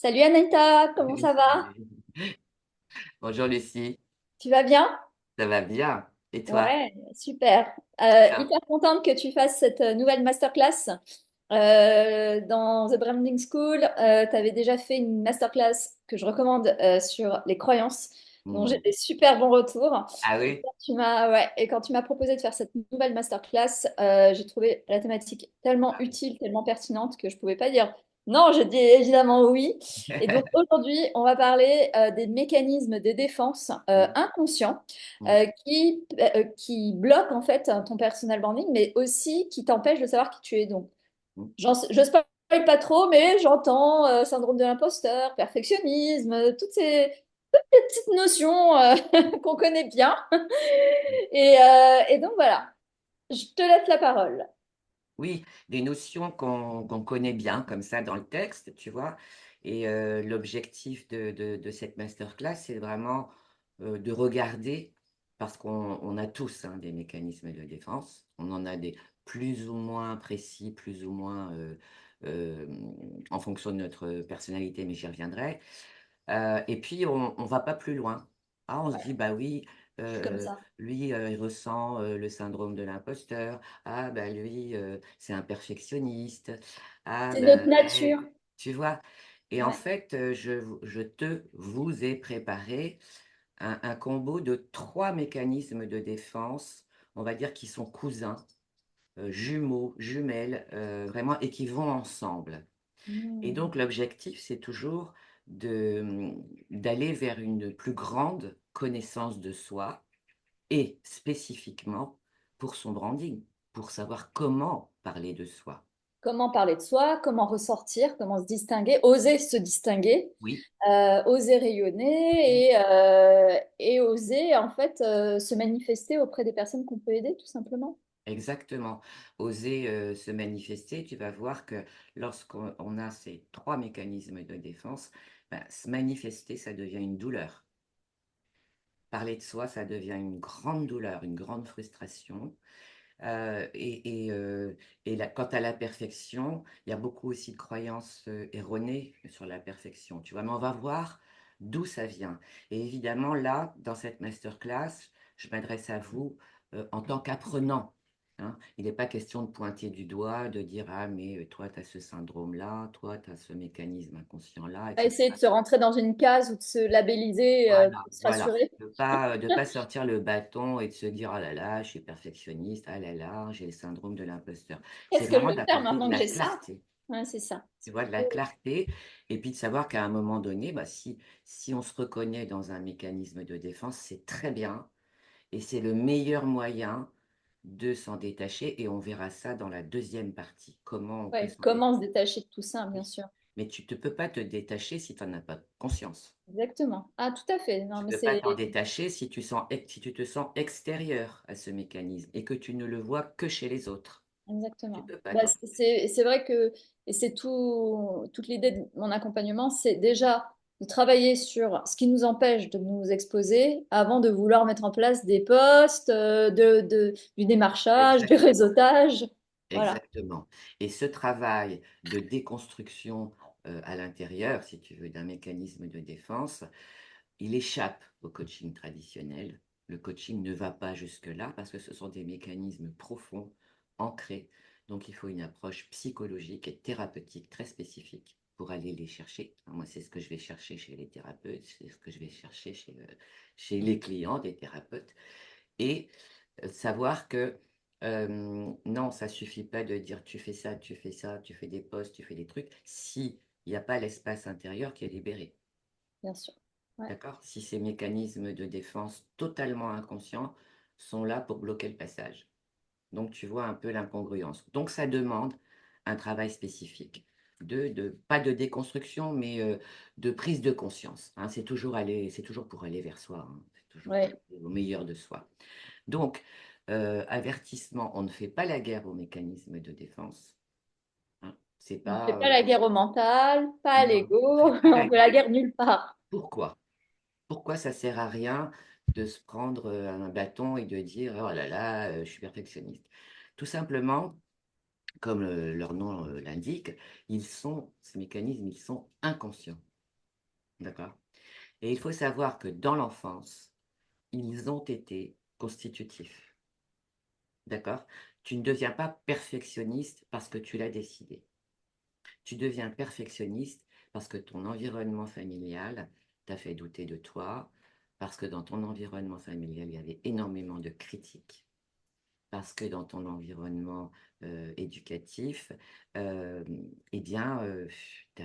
Salut Anita, comment ça va? Bonjour Lucie, Tu vas bien? ça va bien? Et toi? Ouais, super. Alors, Hyper contente que tu fasses cette nouvelle masterclass dans The Branding School. Tu avais déjà fait une masterclass que je recommande sur les croyances, dont j'ai hmm. des super bons retours. Ah Et oui? quand et quand tu m'as proposé de faire cette nouvelle masterclass, j'ai trouvé la thématique tellement utile, tellement pertinente que je pouvais pas dire non, j'ai dit évidemment oui. Et donc aujourd'hui, on va parler des mécanismes de défense Hmm, inconscients hmm, qui bloquent en fait ton personal branding, mais aussi qui t'empêchent de savoir qui tu es. Donc, hmm. je spoil pas trop, mais j'entends syndrome de l'imposteur, perfectionnisme, toutes ces petites notions qu'on connaît bien. Et donc voilà, je te laisse la parole. Oui, des notions qu'on connaît bien comme ça dans le texte, tu vois. Et l'objectif de cette masterclass, c'est vraiment de regarder, parce qu'on a tous hein, des mécanismes de défense, on en a des plus ou moins précis, plus ou moins euh, en fonction de notre personnalité, mais j'y reviendrai. Et puis, on ne va pas plus loin. Ah, on se dit, bah oui, Comme euh, ça. lui, il ressent le syndrome de l'imposteur. Ah, bah lui, c'est un perfectionniste. Ah, C'est bah, notre nature. elle, tu vois. Et en Ouais. fait, je vous ai préparé un combo de trois mécanismes de défense, on va dire, qui sont cousins, jumeaux, jumelles, vraiment, et qui vont ensemble. Et Hmm. donc, l'objectif, c'est toujours d'aller vers une plus grande connaissance de soi et spécifiquement pour son branding, pour savoir comment parler de soi. Comment parler de soi, comment ressortir, comment se distinguer, oser se distinguer, Oui, oser rayonner et oser en fait se manifester auprès des personnes qu'on peut aider tout simplement. exactement. Oser se manifester, tu vas voir que lorsqu'on a ces trois mécanismes de défense, ben, se manifester, ça devient une douleur. Parler de soi, ça devient une grande douleur, une grande frustration. Euh, et, et, euh, quant à la perfection, il y a beaucoup aussi de croyances erronées sur la perfection, tu vois. Mais on va voir d'où ça vient. Et évidemment, là, dans cette masterclass, je m'adresse à vous en tant qu'apprenant. Hein. Il n'est pas question de pointer du doigt, de dire, ah, mais toi, tu as ce syndrome-là, toi, tu as ce mécanisme inconscient-là, Pas etc. essayer de se rentrer dans une case ou de se labelliser Voilà, pour se voilà. rassurer. De pas sortir le bâton et de se dire, ah là là, je suis perfectionniste, ah là là, j'ai le syndrome de l'imposteur. C'est Qu'est-ce que je vraiment vais faire d'apporter de maintenant que la j'ai ça? clarté, Ouais, c'est ça. tu vois, de la clarté, et puis de savoir qu'à un moment donné, bah, si on se reconnaît dans un mécanisme de défense, c'est très bien, et c'est le meilleur moyen de s'en détacher, et on verra ça dans la deuxième partie, comment on peut Ouais, s'en comment se détacher. détacher de tout ça, bien Oui. sûr. Mais tu ne peux pas te détacher si tu n'en as pas conscience. Exactement. Ah, tout à fait. Non, Tu mais ne peux pas c'est t'en détacher si tu te sens extérieur à ce mécanisme et que tu ne le vois que chez les autres. Tu exactement. peux pas Bah, t'en c'est vrai que, et c'est toute l'idée de mon accompagnement, c'est déjà de travailler sur ce qui nous empêche de nous exposer avant de vouloir mettre en place des postes, du démarchage, du Exactement. réseautage. Voilà. Exactement. Et ce travail de déconstruction à l'intérieur, si tu veux, d'un mécanisme de défense, il échappe au coaching traditionnel. Le coaching ne va pas jusque-là parce que ce sont des mécanismes profonds, ancrés. Donc il faut une approche psychologique et thérapeutique très spécifique pour aller les chercher. Moi, c'est ce que je vais chercher chez les thérapeutes, c'est ce que je vais chercher chez les clients des thérapeutes. Et savoir que non, ça suffit pas de dire tu fais ça, tu fais ça, tu fais des postes, tu fais des trucs, si il n'y a pas l'espace intérieur qui est libéré. Bien sûr. Ouais. D'accord? Si ces mécanismes de défense totalement inconscients sont là pour bloquer le passage. Donc, tu vois un peu l'incongruence. Donc, ça demande un travail spécifique. Pas de déconstruction, mais de prise de conscience. Hein. C'est toujours pour aller vers soi. Hein. C'est toujours pour Ouais. aller au meilleur de soi. Donc, avertissement, on ne fait pas la guerre aux mécanismes de défense. Hein. C'est On ne fait pas. pas la guerre au mental, pas à Non, l'ego, on ne fait pas la on fait la guerre. guerre nulle part. Pourquoi? Pourquoi ça sert à rien de se prendre un bâton et de dire oh là là, je suis perfectionniste. Tout simplement, comme leur nom l'indique, ces mécanismes, ils sont inconscients. D'accord? Et il faut savoir que dans l'enfance, ils ont été constitutifs. D'accord? Tu ne deviens pas perfectionniste parce que tu l'as décidé. Tu deviens perfectionniste parce que ton environnement familial t'a fait douter de toi, parce que dans ton environnement familial, il y avait énormément de critiques, parce que dans ton environnement éducatif, euh, eh bien, tu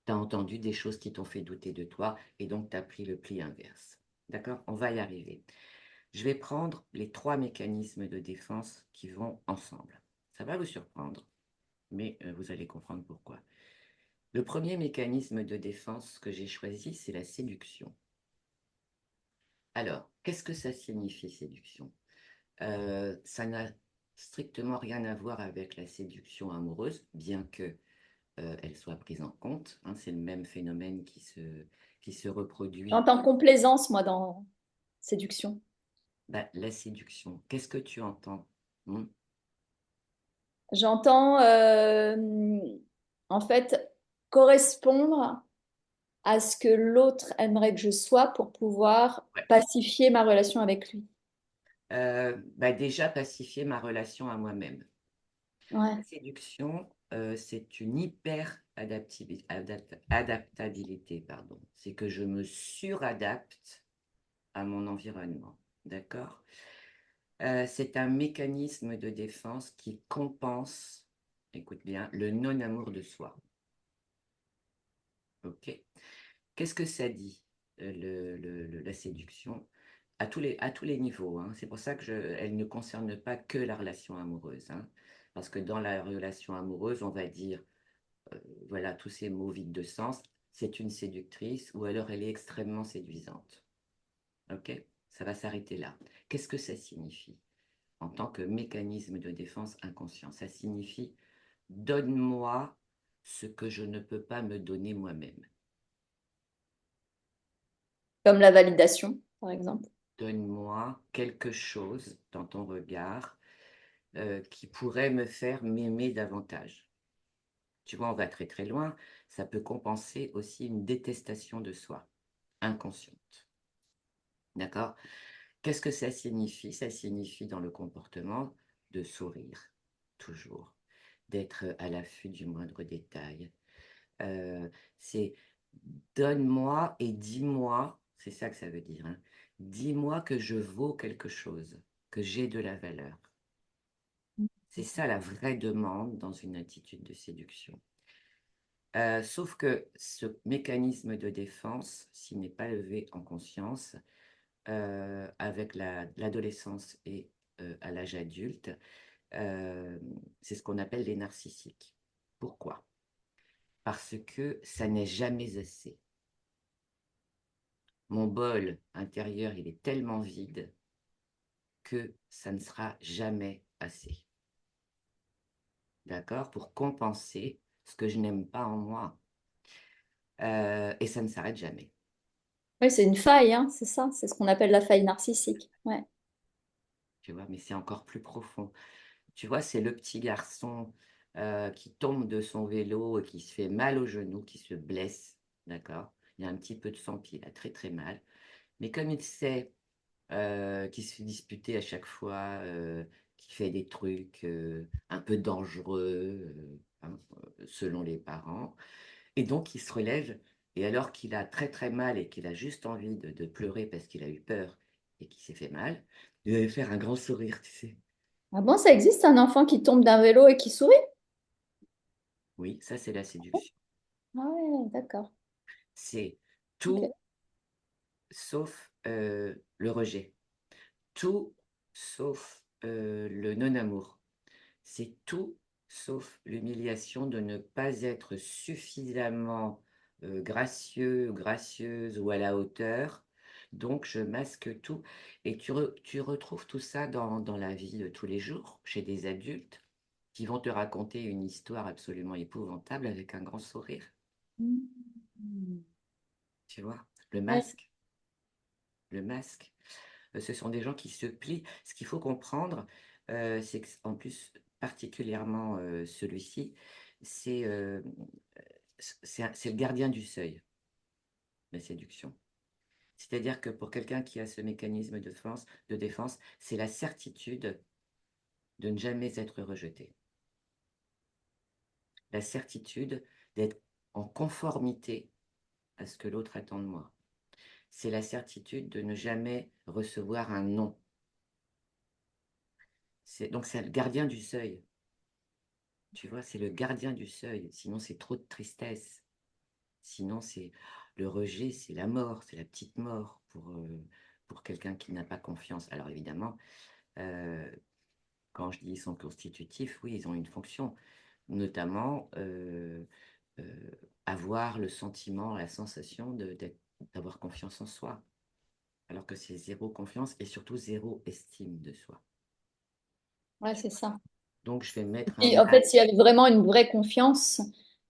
as entendu des choses qui t'ont fait douter de toi et donc tu as pris le pli inverse. D'accord? On va y arriver. Je vais prendre les trois mécanismes de défense qui vont ensemble. Ça va vous surprendre, mais vous allez comprendre pourquoi. Le premier mécanisme de défense que j'ai choisi, c'est la séduction. Alors, qu'est-ce que ça signifie, séduction? Ça n'a strictement rien à voir avec la séduction amoureuse, bien que elle soit prise en compte, hein. C'est le même phénomène qui se reproduit. J'entends complaisance, moi, dans séduction. Bah, la séduction, qu'est-ce que tu entends? Hmm. J'entends, en fait, correspondre à ce que l'autre aimerait que je sois pour pouvoir Ouais. pacifier ma relation avec lui. Bah, déjà, pacifier ma relation à moi-même. La Ouais. séduction, c'est une adaptabilité, pardon. C'est que je me suradapte à mon environnement. D'accord? C'est un mécanisme de défense qui compense, écoute bien, le non-amour de soi. OK? Qu'est-ce que ça dit, la séduction? À tous les niveaux, hein. C'est pour ça que elle ne concerne pas que la relation amoureuse, hein. Parce que dans la relation amoureuse, on va dire, voilà, tous ces mots vides de sens, c'est une séductrice ou alors elle est extrêmement séduisante. OK? Ça va s'arrêter là. Qu'est-ce que ça signifie en tant que mécanisme de défense inconscient? Ça signifie donne-moi ce que je ne peux pas me donner moi-même. Comme la validation, par exemple. Donne-moi quelque chose dans ton regard qui pourrait me faire m'aimer davantage. Tu vois, on va très très loin. Ça peut compenser aussi une détestation de soi, inconsciente. D'accord? Qu'est-ce que ça signifie? Ça signifie dans le comportement de sourire, toujours, d'être à l'affût du moindre détail. Euh, c'est donne-moi et dis-moi, c'est ça que ça veut dire, hein. Dis-moi que je vaux quelque chose, que j'ai de la valeur. C'est ça la vraie demande dans une attitude de séduction. Sauf que ce mécanisme de défense, s'il n'est pas levé en conscience, avec l'adolescence et à l'âge adulte, euh, c'est ce qu'on appelle les narcissiques. Pourquoi? Parce que ça n'est jamais assez. Mon bol intérieur, il est tellement vide que ça ne sera jamais assez. D'accord? Pour compenser ce que je n'aime pas en moi. Et ça ne s'arrête jamais. Oui, c'est une faille, hein, c'est ça. C'est ce qu'on appelle la faille narcissique. Ouais. Tu vois, mais c'est encore plus profond. Tu vois, c'est le petit garçon qui tombe de son vélo et qui se fait mal au genou, qui se blesse. D'accord? Il y a un petit peu de sang, puis il a très très mal. Mais comme il sait qu'il se fait disputer à chaque fois, qu'il fait des trucs un peu dangereux, hein, selon les parents, et donc il se relève, et alors qu'il a très très mal et qu'il a juste envie de pleurer parce qu'il a eu peur et qu'il s'est fait mal, il va faire un grand sourire, tu sais. Ah bon, ça existe un enfant qui tombe d'un vélo et qui sourit? Oui, ça c'est la séduction. Ah ouais, d'accord. C'est Ok. tout sauf le rejet, tout sauf le non-amour. C'est tout sauf l'humiliation de ne pas être suffisamment gracieux, gracieuse ou à la hauteur. Donc, je masque tout. Et tu retrouves tout ça dans la vie de tous les jours, chez des adultes qui vont te raconter une histoire absolument épouvantable avec un grand sourire. Mm. Tu vois, le Ouais. masque, le masque. Ce sont des gens qui se plient. Ce qu'il faut comprendre, c'est qu'en plus, particulièrement celui-ci, c'est c'est le gardien du seuil. la séduction. C'est-à-dire que pour quelqu'un qui a ce mécanisme de défense, c'est la certitude de ne jamais être rejeté. La certitude d'être en conformité à ce que l'autre attend de moi. C'est la certitude de ne jamais recevoir un non. Donc c'est le gardien du seuil. Tu vois, c'est le gardien du seuil. Sinon, c'est trop de tristesse. Sinon, c'est le rejet, c'est la mort, c'est la petite mort pour quelqu'un qui n'a pas confiance. Alors évidemment, euh, quand je dis ils sont constitutifs, oui, ils ont une fonction, notamment euh, avoir le sentiment, la sensation d'avoir confiance en soi, alors que c'est zéro confiance et surtout zéro estime de soi. Ouais, c'est ça. Donc je vais mettre un Et en fait, masque. s'il y avait vraiment une vraie confiance,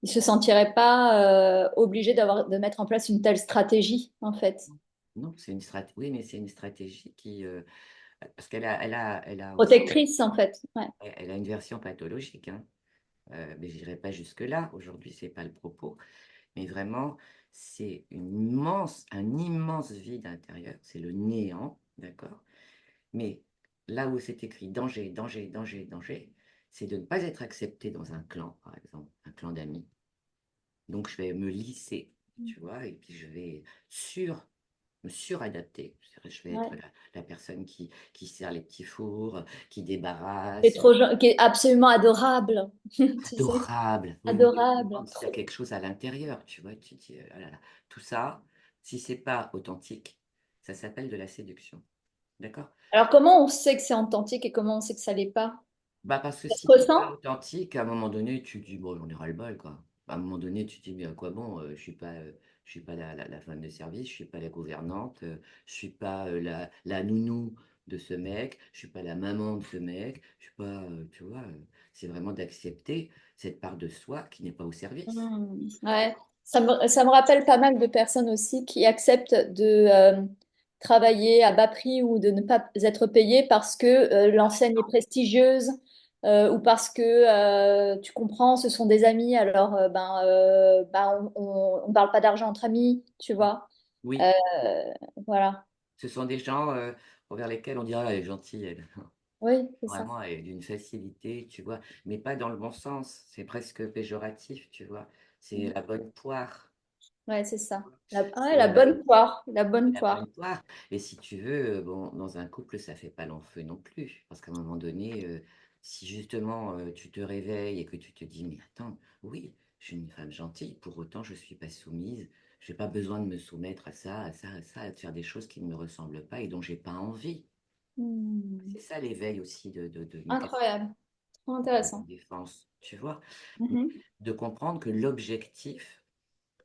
il se sentirait pas obligé de mettre en place une telle stratégie, en fait. Non, c'est une stratégie. Oui, mais c'est une stratégie qui, parce elle a aussi, Protectrice, en fait. Ouais. elle a une version pathologique, hein. Mais je n'irai pas jusque-là. Aujourd'hui, c'est pas le propos. Mais vraiment, c'est un immense vide intérieur. C'est le néant, d'accord? Mais là où c'est écrit danger, danger, danger, danger, c'est de ne pas être accepté dans un clan, par exemple, un clan d'amis. Donc, je vais me lisser, tu vois, et puis je vais me suradapter. Je vais être Ouais. la personne qui sert les petits fours, qui débarrasse. Qui est absolument adorable. Tu sais, Adorable. Oui, mais tu te adorable. demandes s'il y a quelque chose à l'intérieur, tu vois. Tu te dis, oh là là. Tout ça, si c'est pas authentique, ça s'appelle de la séduction. D'accord? Alors, comment on sait que c'est authentique et comment on sait que ça l'est pas? Bah parce que Ça se si c'est pas ressent? authentique, à un moment donné, tu te dis, bon, j'en ai ras-le-bol, quoi. À un moment donné, tu te dis, mais à quoi bon, je suis pas la femme de service, je suis pas la gouvernante, je suis pas la nounou de ce mec, je suis pas la maman de ce mec, je suis pas, tu vois, c'est vraiment d'accepter cette part de soi qui n'est pas au service. Ouais. Ça me rappelle pas mal de personnes aussi qui acceptent de travailler à bas prix ou de ne pas être payées parce que l'enseigne est prestigieuse ou parce que tu comprends, ce sont des amis, alors on parle pas d'argent entre amis, tu vois. Euh, Oui, voilà. ce sont des gens envers lesquels on dira, elle est gentille, elle. Oui, c'est ça. Vraiment, et d'une facilité, tu vois, mais pas dans le bon sens, c'est presque péjoratif, tu vois, c'est la bonne poire, Ouais, c'est ça. Ouais, la c'est bonne poire, la bonne la poire. bonne poire. Et si tu veux, bon, dans un couple, ça fait pas long feu non plus, parce qu'à un moment donné, si justement tu te réveilles et que tu te dis, mais attends, oui, je suis une femme gentille, pour autant je suis pas soumise, j'ai pas besoin de me soumettre à ça, à ça, à ça, à faire des choses qui ne me ressemblent pas et dont j'ai pas envie. Hmm. C'est ça l'éveil aussi de mécanisme Incroyable, trop de intéressant. défense, tu vois. Mhm. De comprendre que l'objectif,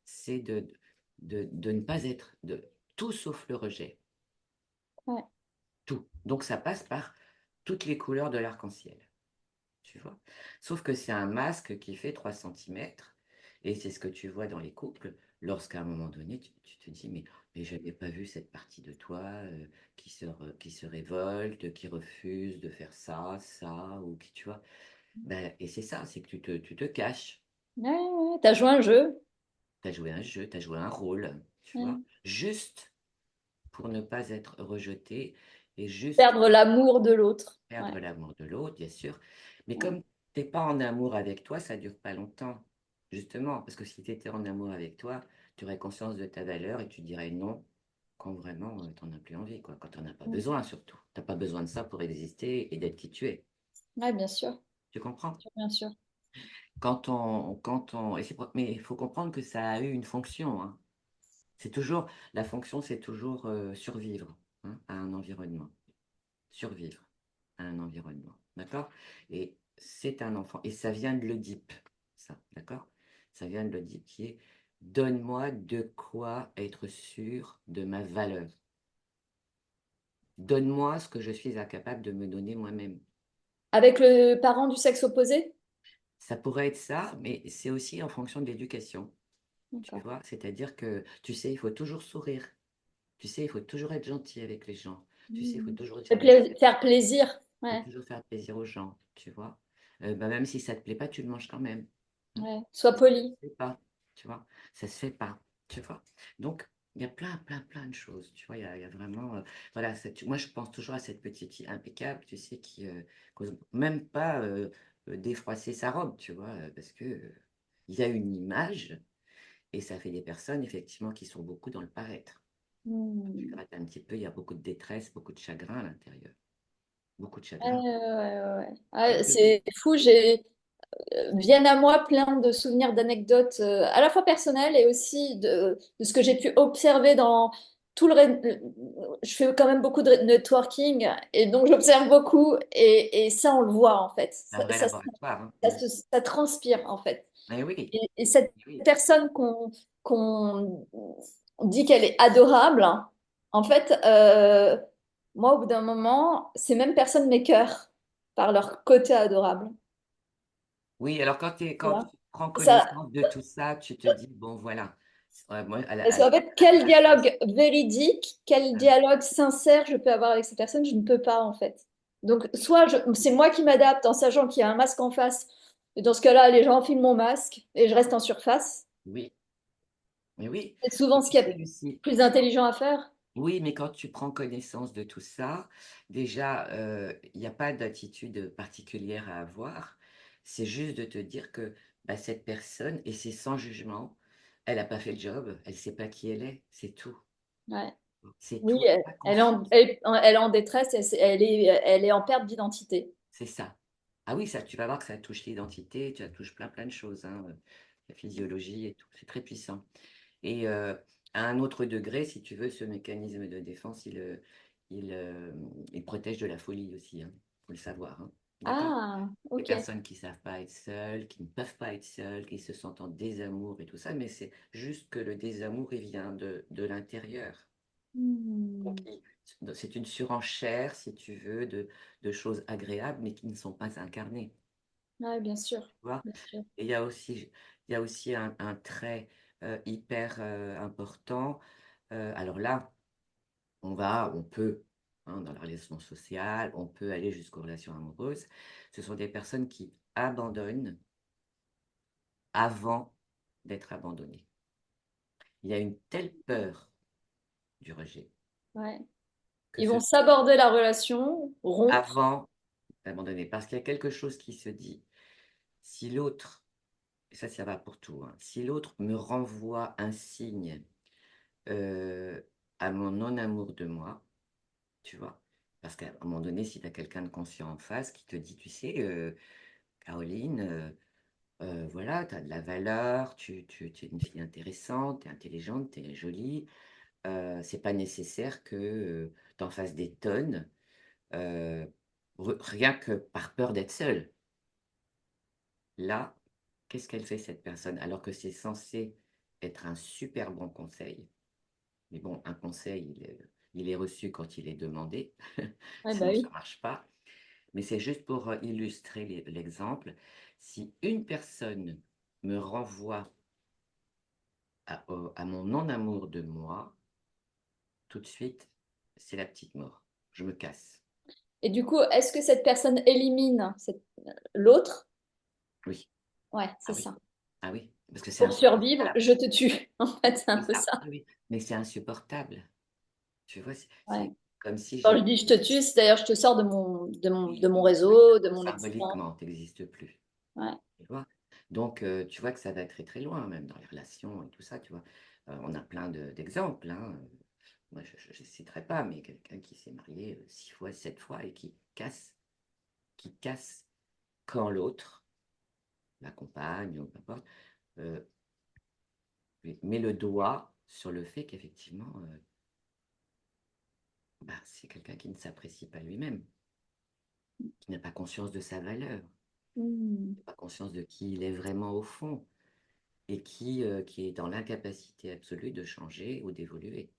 c'est de ne pas être de tout sauf le rejet. Ouais. Tout. Donc ça passe par toutes les couleurs de l'arc-en-ciel, tu vois. Sauf que c'est un masque qui fait 3 centimètres et c'est ce que tu vois dans les couples lorsqu'à un moment donné, tu te dis, mais je n'avais pas vu cette partie de toi qui se révolte, qui refuse de faire ça, ça, ou qui, tu vois. Ben, et c'est ça, c'est que tu te caches. Ouais, ouais, t'as joué un jeu. Tu as joué un jeu, tu as joué un rôle, tu vois, Ouais. juste pour ne pas être rejeté et juste Perdre l'amour de l'autre. Ouais. perdre l'amour de l'autre, bien sûr. Mais Ouais. comme t'es pas en amour avec toi, ça dure pas longtemps, justement, parce que si tu étais en amour avec toi, tu aurais conscience de ta valeur et tu dirais non quand vraiment t'en as plus envie, quoi, quand t'en as pas besoin surtout. T'as pas besoin de ça pour exister et d'être qui tu es. Ouais, bien sûr, Tu comprends? bien sûr. Mais il faut comprendre que ça a eu une fonction, hein. La fonction, c'est toujours survivre, hein, à un environnement. Survivre à un environnement. D'accord? Et c'est un enfant. Et ça vient de l'Oedipe, ça. D'accord? Ça vient de l'Oedipe qui est donne-moi de quoi être sûr de ma valeur. Donne-moi ce que je suis incapable de me donner moi-même. Avec le parent du sexe opposé? Ça pourrait être ça, mais c'est aussi en fonction de l'éducation. Tu D'accord. vois? C'est-à-dire que, tu sais, il faut toujours sourire. Tu sais, il faut toujours être gentil avec les gens. Tu sais, il faut Hmm. toujours dire des Faire plaisir. faut Ouais, toujours faire plaisir aux gens, tu vois. Bah, même si ça te plaît pas, tu le manges quand même, hein. ouais. Sois Ça poli. se fait pas, tu vois. Ça se fait pas, tu vois. Donc, Il y a plein de choses, tu vois, il y a vraiment, voilà, moi je pense toujours à cette petite fille impeccable, tu sais, qui n'ose même pas défroisser sa robe, tu vois, parce que il y a une image et ça fait des personnes, effectivement, qui sont beaucoup dans le paraître. Quand tu Hmm. grattes un petit peu, il y a beaucoup de détresse, beaucoup de chagrin à l'intérieur, beaucoup de Ouais, chagrin. ouais, ouais. Oui, Ah, oui, oui. c'est fou, viennent à moi plein de souvenirs, d'anecdotes, à la fois personnelles et aussi de ce que j'ai pu observer dans tout je fais quand même beaucoup de networking et donc j'observe beaucoup et ça, on le voit en fait. C'est un vrai laboratoire, hein. Mm. Ça transpire en fait. Mais oui, Et cette oui. personne qu'on dit qu'elle est adorable, en fait, moi, au bout d'un moment, ces mêmes personnes m'écœurent par leur côté adorable. Oui, alors Tu quand vois. tu prends Ça, connaissance de tout ça, tu te dis, bon, voilà. Ouais, moi, parce qu'en fait, à ta quel place, dialogue véridique, quel dialogue sincère je peux avoir avec ces personnes, je ne peux pas en fait. Donc, c'est moi qui m'adapte en sachant qu'il y a un masque en face. Et dans ce cas-là, les gens enfilent mon masque et je reste en surface. oui, mais oui. C'est Et souvent ce tu qu'il y a de sais, Lucie, plus intelligent à faire. oui, mais quand tu prends connaissance de tout ça, déjà, il n'y a pas d'attitude particulière à avoir. C'est juste de te dire que bah, cette personne, et c'est sans jugement, elle n'a pas fait le job, elle ne sait pas qui elle est, c'est tout. Ouais. C'est Oui, tout, elle n'a pas confiance. elle est en détresse, elle est en perte d'identité. C'est ça. Ah oui, ça, tu vas voir que ça touche l'identité, ça touche plein de choses, hein, la physiologie et tout, c'est très puissant. Et à un autre degré, si tu veux, ce mécanisme de défense, il, euh, il protège de la folie aussi, il faut le savoir, hein. D'accord? Ah, Les ok. personnes qui ne savent pas être seules, qui ne peuvent pas être seules, qui se sentent en désamour et tout ça, mais c'est juste que le désamour, il vient de l'intérieur. Donc, Hmm. c'est une surenchère, si tu veux, de choses agréables, mais qui ne sont pas incarnées. Ouais, bien sûr, Tu vois? bien sûr. Et il y a aussi un trait hyper important. Alors là, on peut, hein, dans la relation sociale, on peut aller jusqu'aux relations amoureuses. Ce sont des personnes qui abandonnent avant d'être abandonnées. Il y a une telle peur du rejet Ouais. que Ils ce vont s'aborder la relation, rompre. avant d'abandonner, parce qu'il y a quelque chose qui se dit. Si l'autre, et ça va pour tout, hein, si l'autre me renvoie un signe euh, à mon non-amour de moi, tu vois. Parce qu'à un moment donné, si tu as quelqu'un de conscient en face qui te dit, tu sais, Caroline, voilà, tu as de la valeur, tu es une fille intéressante, tu es intelligente, tu es jolie, c'est pas nécessaire que tu en fasses des tonnes, euh, rien que par peur d'être seule. Là, qu'est-ce qu'elle fait, cette personne? Alors que c'est censé être un super bon conseil. Mais bon, un conseil, il est reçu quand il est demandé, Ouais, bah sinon ça oui. ne marche pas. Mais c'est juste pour illustrer l'exemple. Si une personne me renvoie à mon non-amour de moi, tout de suite, c'est la petite mort. Je me casse. Et du coup, est-ce que cette personne élimine l'autre? Oui, Ouais, ah c'est oui, ça. ah oui, parce que c'est Pour survivre, insupportable. je te tue. En fait, c'est un C'est peu ça, ça. oui, oui. Mais c'est insupportable. Tu vois, Ouais. c'est comme si Quand je j'étais... dis je te tue, c'est d'ailleurs je te sors de Oui, mon oui, réseau, de mon existence. symboliquement, tu n'existes plus. Ouais. Tu vois? Donc, tu vois que ça va très loin, même dans les relations et tout ça, tu vois. On a plein d'exemples, hein. Moi, je ne citerai pas, mais quelqu'un qui s'est marié 6 fois, 7 fois et qui casse quand l'autre, la compagne ou peu importe, euh, met le doigt sur le fait qu'effectivement, bah, c'est quelqu'un qui ne s'apprécie pas lui-même, qui n'a pas conscience de sa valeur, Hmm. qui n'a pas conscience de qui il est vraiment au fond et qui est dans l'incapacité absolue de changer ou d'évoluer.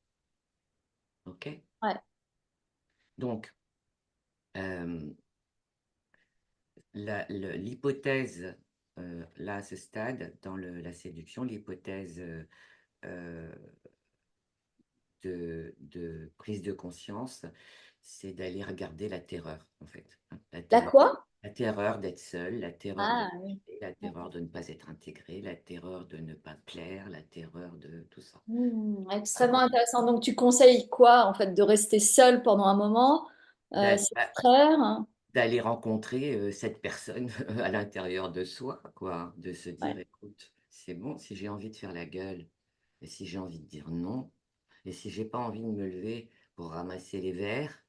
OK? Ouais. Donc, euh, l'hypothèse, là, à ce stade, dans la séduction, l'hypothèse euh, de prise de conscience, c'est d'aller regarder la terreur, en fait, hein. La quoi? La terreur d'être seul, la terreur de Ah oui. rejeter, la terreur de ne pas être intégré, la terreur de ne pas plaire, la terreur de tout ça. Extrêmement intéressant. Donc, tu conseilles quoi, en fait, de rester seul pendant un moment, D'a- s'extraire, hein? D'aller rencontrer cette personne à l'intérieur de soi, quoi, de se Ouais. dire, écoute, c'est bon, si j'ai envie de faire la gueule, et si j'ai envie de dire non, et si j'ai pas envie de me lever pour ramasser les verres,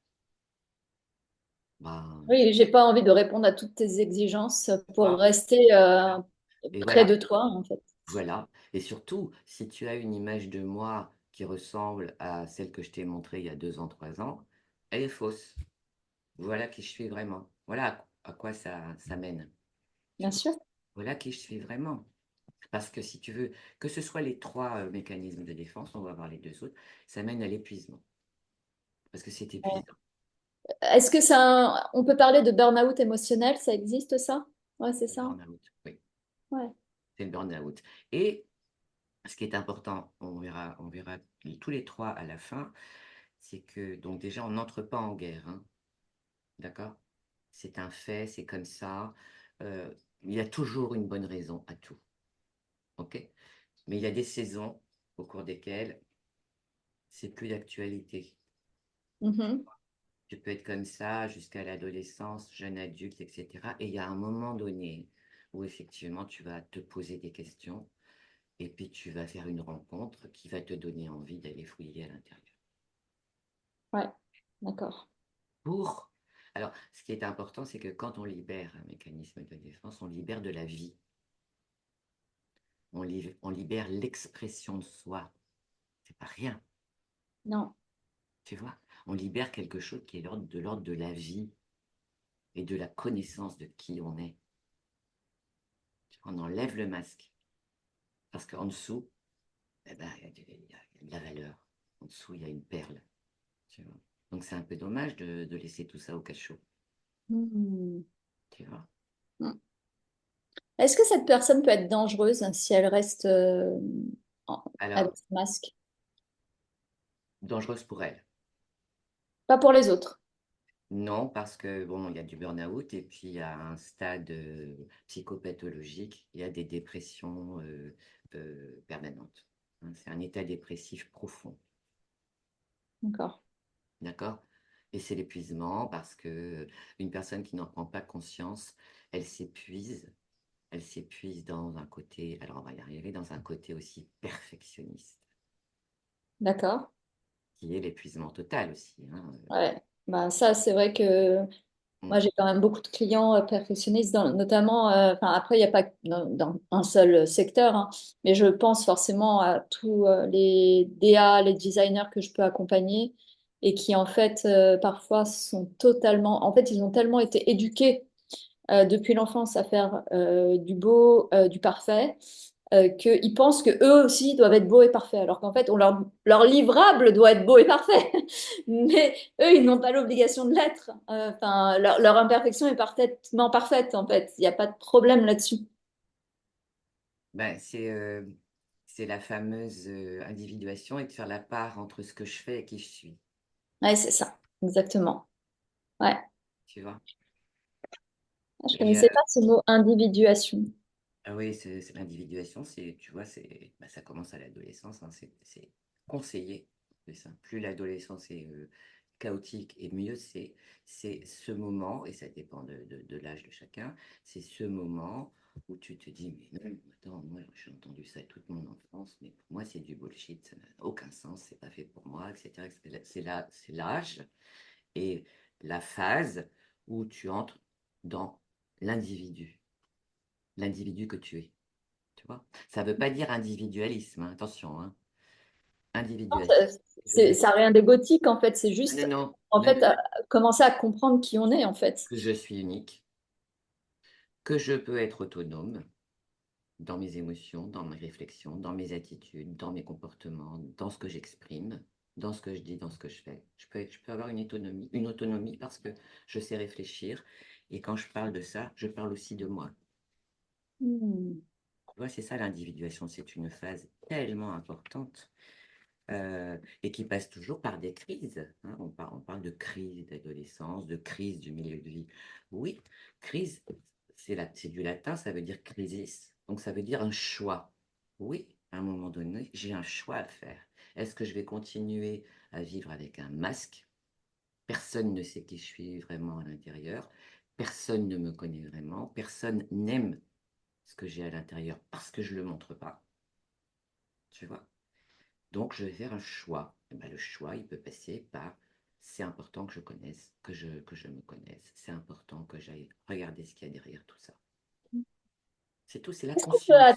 ben, Oui, j'ai pas envie de répondre à toutes tes exigences pour quoi, rester voilà. Et près voilà, de toi, en fait. voilà. Et surtout, si tu as une image de moi qui ressemble à celle que je t'ai montrée il y a 2 ans, 3 ans, elle est fausse. Voilà qui je suis vraiment. Voilà à quoi ça mène. Tu Bien vois? sûr. Voilà qui je suis vraiment. Parce que si tu veux, que ce soit les trois mécanismes de défense, on va voir les deux autres, ça mène à l'épuisement. Parce que c'est Ouais. épuisant, Est-ce que on peut parler de burn-out émotionnel? Ça existe, ça? Ouais, c'est le ça. burn-out. Oui, Ouais. c'est le burn-out. Et ce qui est important, on verra tous les trois à la fin, c'est que, donc déjà, on n'entre pas en guerre, hein, d'accord? C'est un fait, c'est comme ça. Euh, il y a toujours une bonne raison à tout, ok? Mais il y a des saisons au cours desquelles c'est plus d'actualité. Mhm. Tu peux être comme ça jusqu'à l'adolescence, jeune adulte, etc. Et il y a un moment donné où effectivement tu vas te poser des questions et puis tu vas faire une rencontre qui va te donner envie d'aller fouiller à l'intérieur. Ouais, d'accord. Pour... Alors, ce qui est important, c'est que quand on libère un mécanisme de défense, on libère de la vie, on libère l'expression de soi. C'est pas rien, Non. tu vois. On libère quelque chose qui est de l'ordre de la vie et de la connaissance de qui on est. On enlève le masque parce qu'en dessous, eh ben, il y a de la valeur. En dessous, il y a une perle. Tu vois. Donc c'est un peu dommage de laisser tout ça au cachot. Hmm. Tu vois. Hmm. Est-ce que cette personne peut être dangereuse si elle reste avec Alors, ce masque? dangereuse pour elle. Pas pour les autres. Non, parce que bon, il y a du burn-out et puis il y a un stade psychopathologique, il y a des dépressions permanentes, hein. C'est un état dépressif profond, D'accord. d'accord? Et c'est l'épuisement parce que une personne qui n'en prend pas conscience, elle s'épuise elle s'épuise dans un côté, alors on va y arriver, dans un côté aussi perfectionniste, D'accord. qui est l'épuisement total aussi, hein. Ouais. Bah, ça, c'est vrai que Mm. moi, j'ai quand même beaucoup de clients perfectionnistes, notamment, enfin, après, il n'y a pas que dans un seul secteur, hein, mais je pense forcément à tous les DA, les designers que je peux accompagner et qui, en fait, parfois sont totalement, en fait, ils ont tellement été éduqués depuis l'enfance à faire du beau, du parfait, qu'ils pensent que eux aussi doivent être beaux et parfaits, alors qu'en fait, leur livrable doit être beau et parfait. Mais eux, ils n'ont pas l'obligation de l'être. Enfin, leur imperfection est parfaitement parfaite, en fait. Il n'y a pas de problème là-dessus. Ben, c'est la fameuse individuation et de faire la part entre ce que je fais et qui je suis, Ouais, c'est ça, exactement. Ouais. tu vois. Je Et connaissais pas ce mot individuation. ah oui, c'est l'individuation, tu vois, ça commence à l'adolescence, hein, c'est conseillé, c'est ça. Plus l'adolescence est chaotique et mieux c'est ce moment, et ça dépend de l'âge de chacun, c'est ce moment où tu te dis, mais non, attends, moi j'ai entendu ça toute mon enfance, mais pour moi c'est du bullshit, ça n'a aucun sens, c'est pas fait pour moi, etc. etc. C'est l'âge et la phase où tu entres dans l'individu, l'individu que tu es. Tu vois? Ça ne veut pas dire individualisme, hein, attention, hein. Non, Individualisme. Ça veut dire ça n'a rien de gothique, en fait. C'est non, non, juste, non, en non, fait, non, commencer à comprendre qui on est, en fait. que je suis unique, que je peux être autonome dans mes émotions, dans mes réflexions, dans mes attitudes, dans mes comportements, dans ce que j'exprime, dans ce que je dis, dans ce que je fais. Je peux avoir une autonomie parce que je sais réfléchir. Et quand je parle de ça, je parle aussi de moi. Hmm. Tu vois, c'est ça l'individuation, c'est une phase tellement importante. et qui passe toujours par des crises, hein. On parle de crise d'adolescence, de crise du milieu de vie. Oui, crise, c'est du latin, ça veut dire crisis, donc ça veut dire un choix. Oui, à un moment donné, j'ai un choix à faire. Est-ce que je vais continuer à vivre avec un masque? Personne ne sait qui je suis vraiment à l'intérieur. Personne ne me connaît vraiment. Personne n'aime ce que j'ai à l'intérieur parce que je ne le montre pas. Tu vois? Donc, je vais faire un choix. Et ben, le choix, il peut passer par c'est important que je connaisse, que je me connaisse. C'est important que j'aille regarder ce qu'il y a derrière tout ça. C'est tout, c'est la Est-ce qu'on peut, conscience.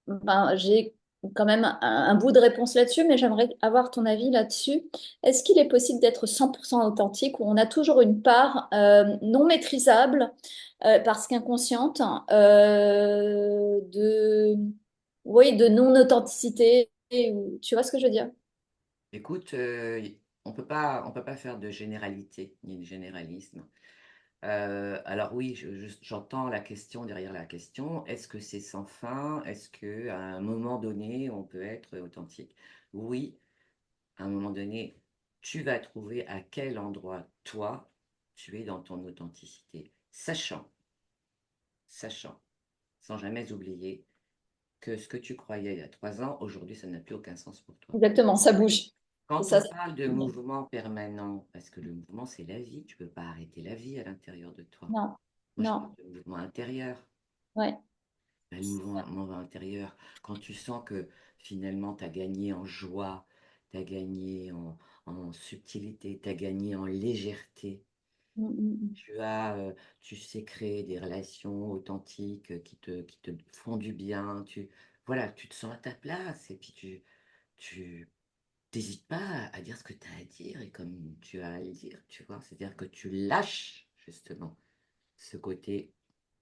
ben, j'ai quand même un bout de réponse là-dessus, mais j'aimerais avoir ton avis là-dessus. Est-ce qu'il est possible d'être 100% authentique où on a toujours une part non maîtrisable parce qu'inconsciente oui, de non-authenticité? Tu vois ce que je veux dire? Écoute, on peut pas faire de généralité ni de généralisme. Alors oui, j'entends la question derrière la question. Est-ce que c'est sans fin? Est-ce que à un moment donné, on peut être authentique? Oui, à un moment donné, tu vas trouver à quel endroit, toi, tu es dans ton authenticité, sachant, sans jamais oublier que ce que tu croyais il y a 3 ans, aujourd'hui, ça n'a plus aucun sens pour toi. Exactement, ça bouge. Et Quand ça, on parle de mouvement permanent, parce que le mouvement, c'est la vie, tu ne peux pas arrêter la vie à l'intérieur de toi. non, Moi, je non, parle de mouvement intérieur. ouais. Le mouvement intérieur, quand tu sens que finalement, tu as gagné en joie, tu as gagné en subtilité, tu as gagné en légèreté, Mm, mm, mm. tu sais créer des relations authentiques qui te font du bien, voilà, tu te sens à ta place et puis tu t'hésites pas à dire ce que tu as à dire et comme tu as à le dire, tu vois. C'est-à-dire que tu lâches justement ce côté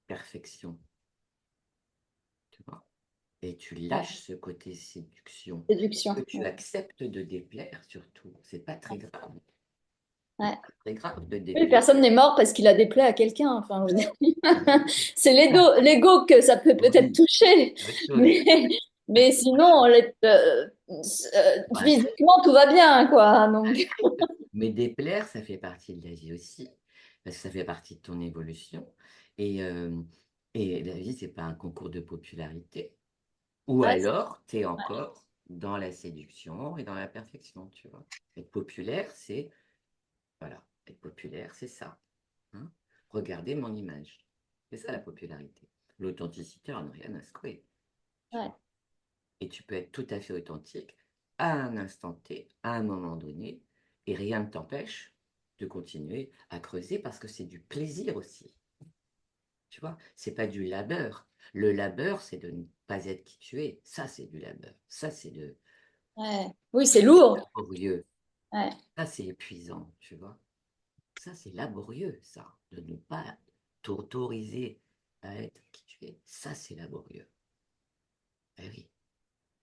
perfection, tu vois. Et tu Ouais, lâches ce côté séduction, que séduction. tu Ouais, acceptes de déplaire surtout. C'est pas très grave. C'est ouais. pas très grave de Oui, déplaire. personne n'est mort parce qu'il a déplaît à quelqu'un. Enfin, je veux dire, Oui, c'est l'ego que ça peut peut-être oui, toucher, c'est autre chose. mais, Ça, mais c'est autre sinon, chose. Ouais. physiquement, tout va bien, quoi. Donc, Mais déplaire, ça fait partie de la vie aussi, parce que ça fait partie de ton évolution. Et, euh, et la vie, c'est pas un concours de popularité. Ou ouais, alors, tu es encore dans la séduction et dans la perfection, tu vois. Être populaire, c'est, voilà, être populaire, c'est ça, hein. Regardez mon image. C'est ça la popularité. L'authenticité, on n'a rien à secouer, tu ouais, vois. Et tu peux être tout à fait authentique à un instant T, à un moment donné, et rien ne t'empêche de continuer à creuser parce que c'est du plaisir aussi. Tu vois, c'est pas du labeur. Le labeur, c'est de ne pas être qui tu es. Ça, c'est du labeur. ouais. Oui, c'est C'est lourd. laborieux. Ouais, Ça, c'est épuisant, tu vois. Ça, c'est laborieux, ça, de ne pas t'autoriser à être qui tu es. Ça, c'est laborieux. Eh oui.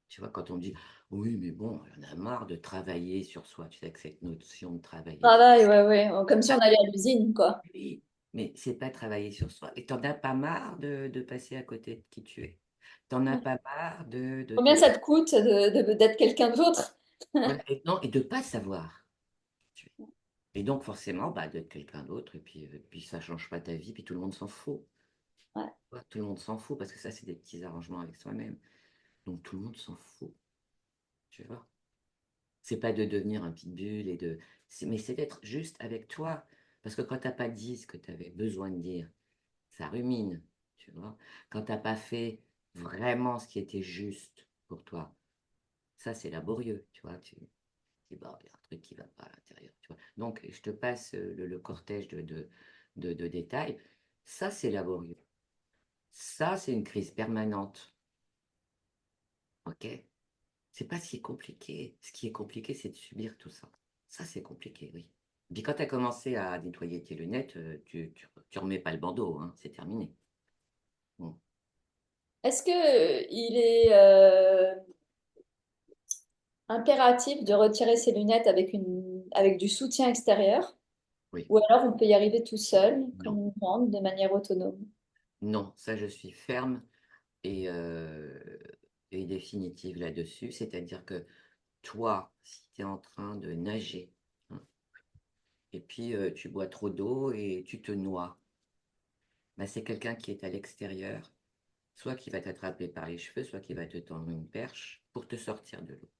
Tu vois, quand on dit, oui, mais bon, on en a marre de travailler sur soi. Tu sais que cette notion de travailler sur travail, ouais, ouais. Comme si soi, on allait à l'usine, quoi. oui, mais c'est pas travailler sur soi. Et t'en as pas marre de passer à côté de qui tu es. T'en as Ouais. pas marre de Combien te... ça te coûte d'être quelqu'un d'autre? Voilà, et, non, et de pas savoir qui tu es. Et donc, forcément, bah, d'être quelqu'un d'autre, et puis ça change pas ta vie, puis tout le monde s'en fout. Ouais, Ouais, tout le monde s'en fout, parce que ça, c'est des petits arrangements avec soi-même. Donc, tout le monde s'en fout, tu vois. C'est pas de devenir un pitbull mais c'est d'être juste avec toi. Parce que quand t'as pas dit ce que tu avais besoin de dire, ça rumine, tu vois. Quand t'as pas fait vraiment ce qui était juste pour toi, ça c'est laborieux, tu vois. Tu dis, bah, il y a un truc qui va pas à l'intérieur, tu vois. Donc, je te passe le cortège de détails. Ça, c'est laborieux. Ça, c'est une crise permanente, ok? C'est pas si compliqué. Ce qui est compliqué, c'est de subir tout ça. Ça, c'est compliqué, oui. Puis quand tu as commencé à nettoyer tes lunettes, tu remets pas le bandeau, hein, c'est terminé. Bon, est-ce que il est impératif de retirer ses lunettes avec du soutien extérieur? oui, Ou alors on peut y arriver tout seul, comme non. on demande, de manière autonome. Non, ça, je suis ferme et, euh, et définitive là-dessus. C'est-à-dire que toi, si tu es en train de nager, hein, et puis tu bois trop d'eau et tu te noies, bah, c'est quelqu'un qui est à l'extérieur, soit qui va t'attraper par les cheveux, soit qui va te tendre une perche pour te sortir de l'eau,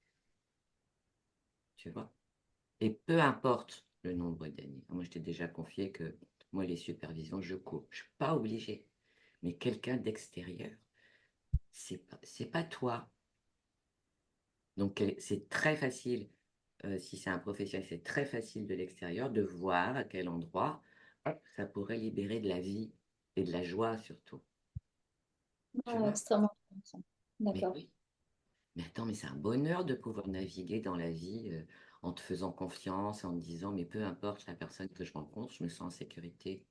tu vois. Et peu importe le nombre d'années. Moi, je t'ai déjà confié que moi, les supervisions, je cours. Je ne suis pas obligée. Mais quelqu'un d'extérieur, c'est pas toi. Donc, c'est très facile, si c'est un professionnel, c'est très facile de l'extérieur de voir à quel endroit hop, ça pourrait libérer de la vie et de la joie surtout. Tu Ouais, vois? extrêmement intéressant. Mais D'accord. oui. Mais attends, mais c'est un bonheur de pouvoir naviguer dans la vie en te faisant confiance, en te disant, mais peu importe la personne que je rencontre, je me sens en sécurité.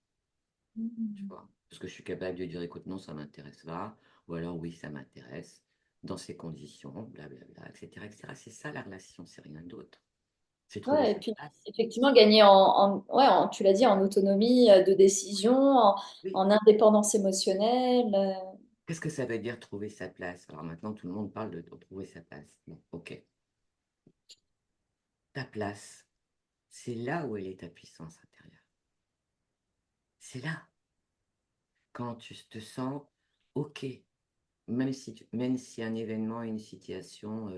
Tu Mhm. vois. Parce que je suis capable de dire, écoute, non, ça m'intéresse pas, ou alors oui, ça m'intéresse, dans ces conditions, blablabla, etc., etc. C'est ça la relation, c'est rien d'autre. C'est trouver Ouais, et sa puis place. effectivement, gagner ouais, tu l'as dit, en autonomie de décision, Oui. en indépendance émotionnelle. Qu'est-ce que ça veut dire trouver sa place? Alors maintenant, tout le monde parle de trouver sa place. Bon, ok. Ta place, c'est là où elle est ta puissance intérieure. C'est là, quand tu te sens ok, même si un événement, une situation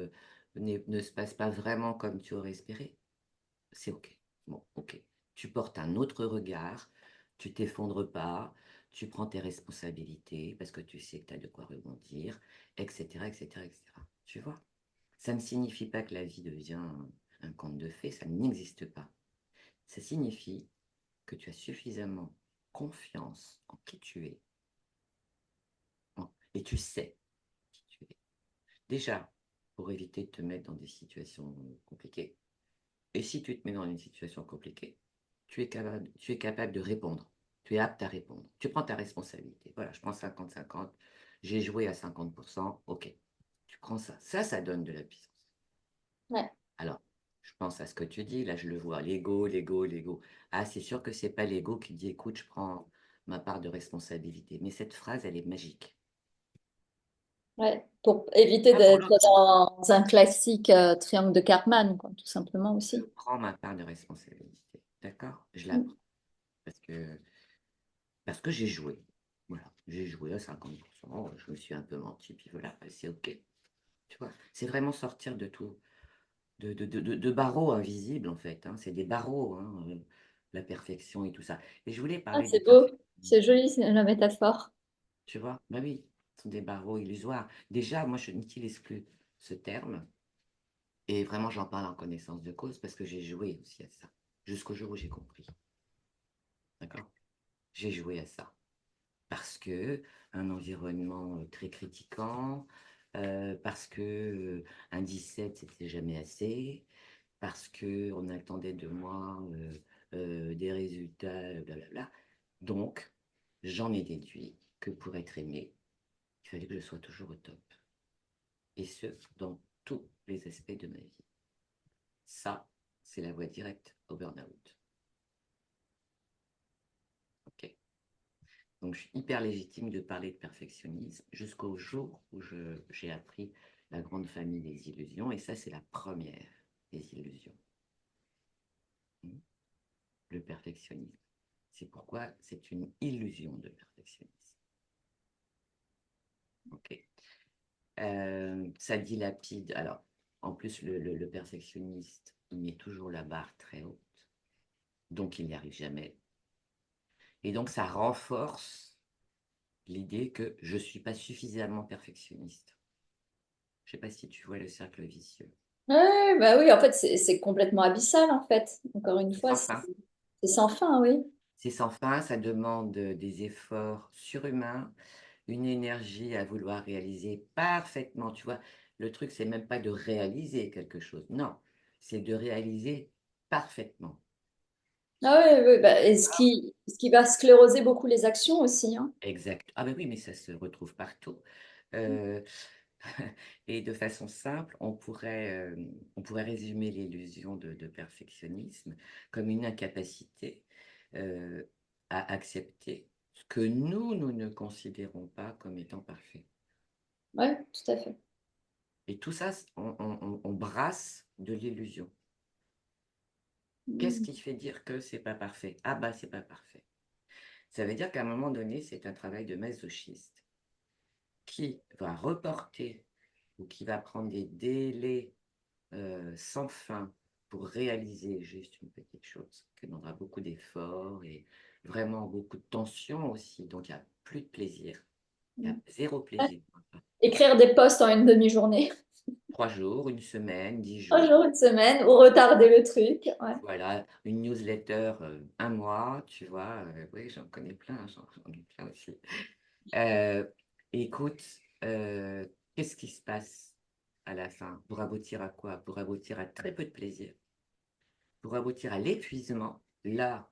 ne se passe pas vraiment comme tu aurais espéré. C'est OK. Bon, OK. Tu portes un autre regard, tu t'effondres pas, tu prends tes responsabilités parce que tu sais que tu as de quoi rebondir, etc., etc., etc. Tu vois? Ça ne signifie pas que la vie devient un conte de fées, ça n'existe pas. Ça signifie que tu as suffisamment confiance en qui tu es et tu sais qui tu es. Déjà, pour éviter de te mettre dans des situations compliquées. Et si tu te mets dans une situation compliquée, tu es capable de répondre. Tu es apte à répondre. Tu prends ta responsabilité. Voilà, je prends 50-50. J'ai joué à 50%. OK. Tu prends ça. Ça donne de la puissance. Ouais, Alors, je pense à ce que tu dis. Là, je le vois. L'ego, l'ego, l'ego. Ah, c'est sûr que c'est pas l'ego qui dit, écoute, je prends ma part de responsabilité. Mais cette phrase, elle est magique. ouais. Pour éviter Pas pour d'être l'autre. dans un classique triangle de Karpman, quoi, tout simplement Je aussi. prends ma part de responsabilité. D'accord? Je la Mm. prends. Parce que j'ai joué. Voilà, j'ai joué à 50%, je me suis un peu menti, puis voilà, c'est OK. Tu vois, c'est vraiment sortir de tout, de barreaux invisibles, en fait. Hein. C'est des barreaux, hein, la perfection et tout ça. Et je voulais Ah, parler de c'est beau, c'est perfectionnisme. joli, c'est la métaphore. Tu vois, bah oui, ce sont des barreaux illusoires. Déjà, moi, je n'utilise plus ce terme, et vraiment, j'en parle en connaissance de cause, parce que j'ai joué aussi à ça, jusqu'au jour où j'ai compris. D'accord? J'ai joué à ça. Parce que un environnement très critiquant, parce que un 17 c'était jamais assez, parce que on attendait de moi des résultats, blablabla. Donc, j'en ai déduit que pour être aimé, il fallait que je sois toujours au top. Et ce, dans tous les aspects de ma vie. Ça, c'est la voie directe au burn-out. Ok. Donc, je suis hyper légitime de parler de perfectionnisme jusqu'au jour où j'ai appris la grande famille des illusions. Et ça, c'est la première des illusions. Hmm. Le perfectionnisme. C'est pourquoi c'est une illusion de perfectionnisme. OK. Ça dilapide. Alors, en plus, le perfectionniste, il met toujours la barre très haute. Donc, il n'y arrive jamais. Et donc, ça renforce l'idée que je ne suis pas suffisamment perfectionniste. Je ne sais pas si tu vois le cercle vicieux. Ouais, bah oui, en fait, c'est complètement abyssal, en fait. Encore une C'est fois, sans fin. c'est sans fin, oui. C'est sans fin, ça demande des efforts surhumains, une énergie à vouloir réaliser parfaitement. Tu vois, le truc, c'est même pas de réaliser quelque chose. Non, c'est de réaliser parfaitement. Ah oui, oui, bah, et ce qui va scléroser beaucoup les actions aussi, hein. Exact. Ah ben oui, mais ça se retrouve partout. Euh, et de façon simple, on pourrait résumer l'illusion de perfectionnisme comme une incapacité euh, à accepter ce que nous ne considérons pas comme étant parfait. Ouais, tout à fait. Et tout ça, on brasse de l'illusion. Qu'est-ce Mm. qui fait dire que c'est pas parfait? Ah bah, c'est pas parfait. Ça veut dire qu'à un moment donné, c'est un travail de masochiste qui va reporter ou qui va prendre des délais sans fin pour réaliser juste une petite chose, qui demandera beaucoup d'efforts et vraiment beaucoup de tension aussi. Donc, il n'y a plus de plaisir. Il y a Mm. zéro plaisir. Écrire des posts en une demi-journée, 3 jours, une semaine, dix un jours. jour, une semaine, ou retarder le truc. Ouais. Voilà, une newsletter, un mois, tu vois. Oui, j'en connais plein, j'en ai plein aussi. Euh, écoute, euh, qu'est-ce qui se passe à la fin? Pour aboutir à quoi? Pour aboutir à très peu de plaisir. Pour aboutir à l'épuisement, bah,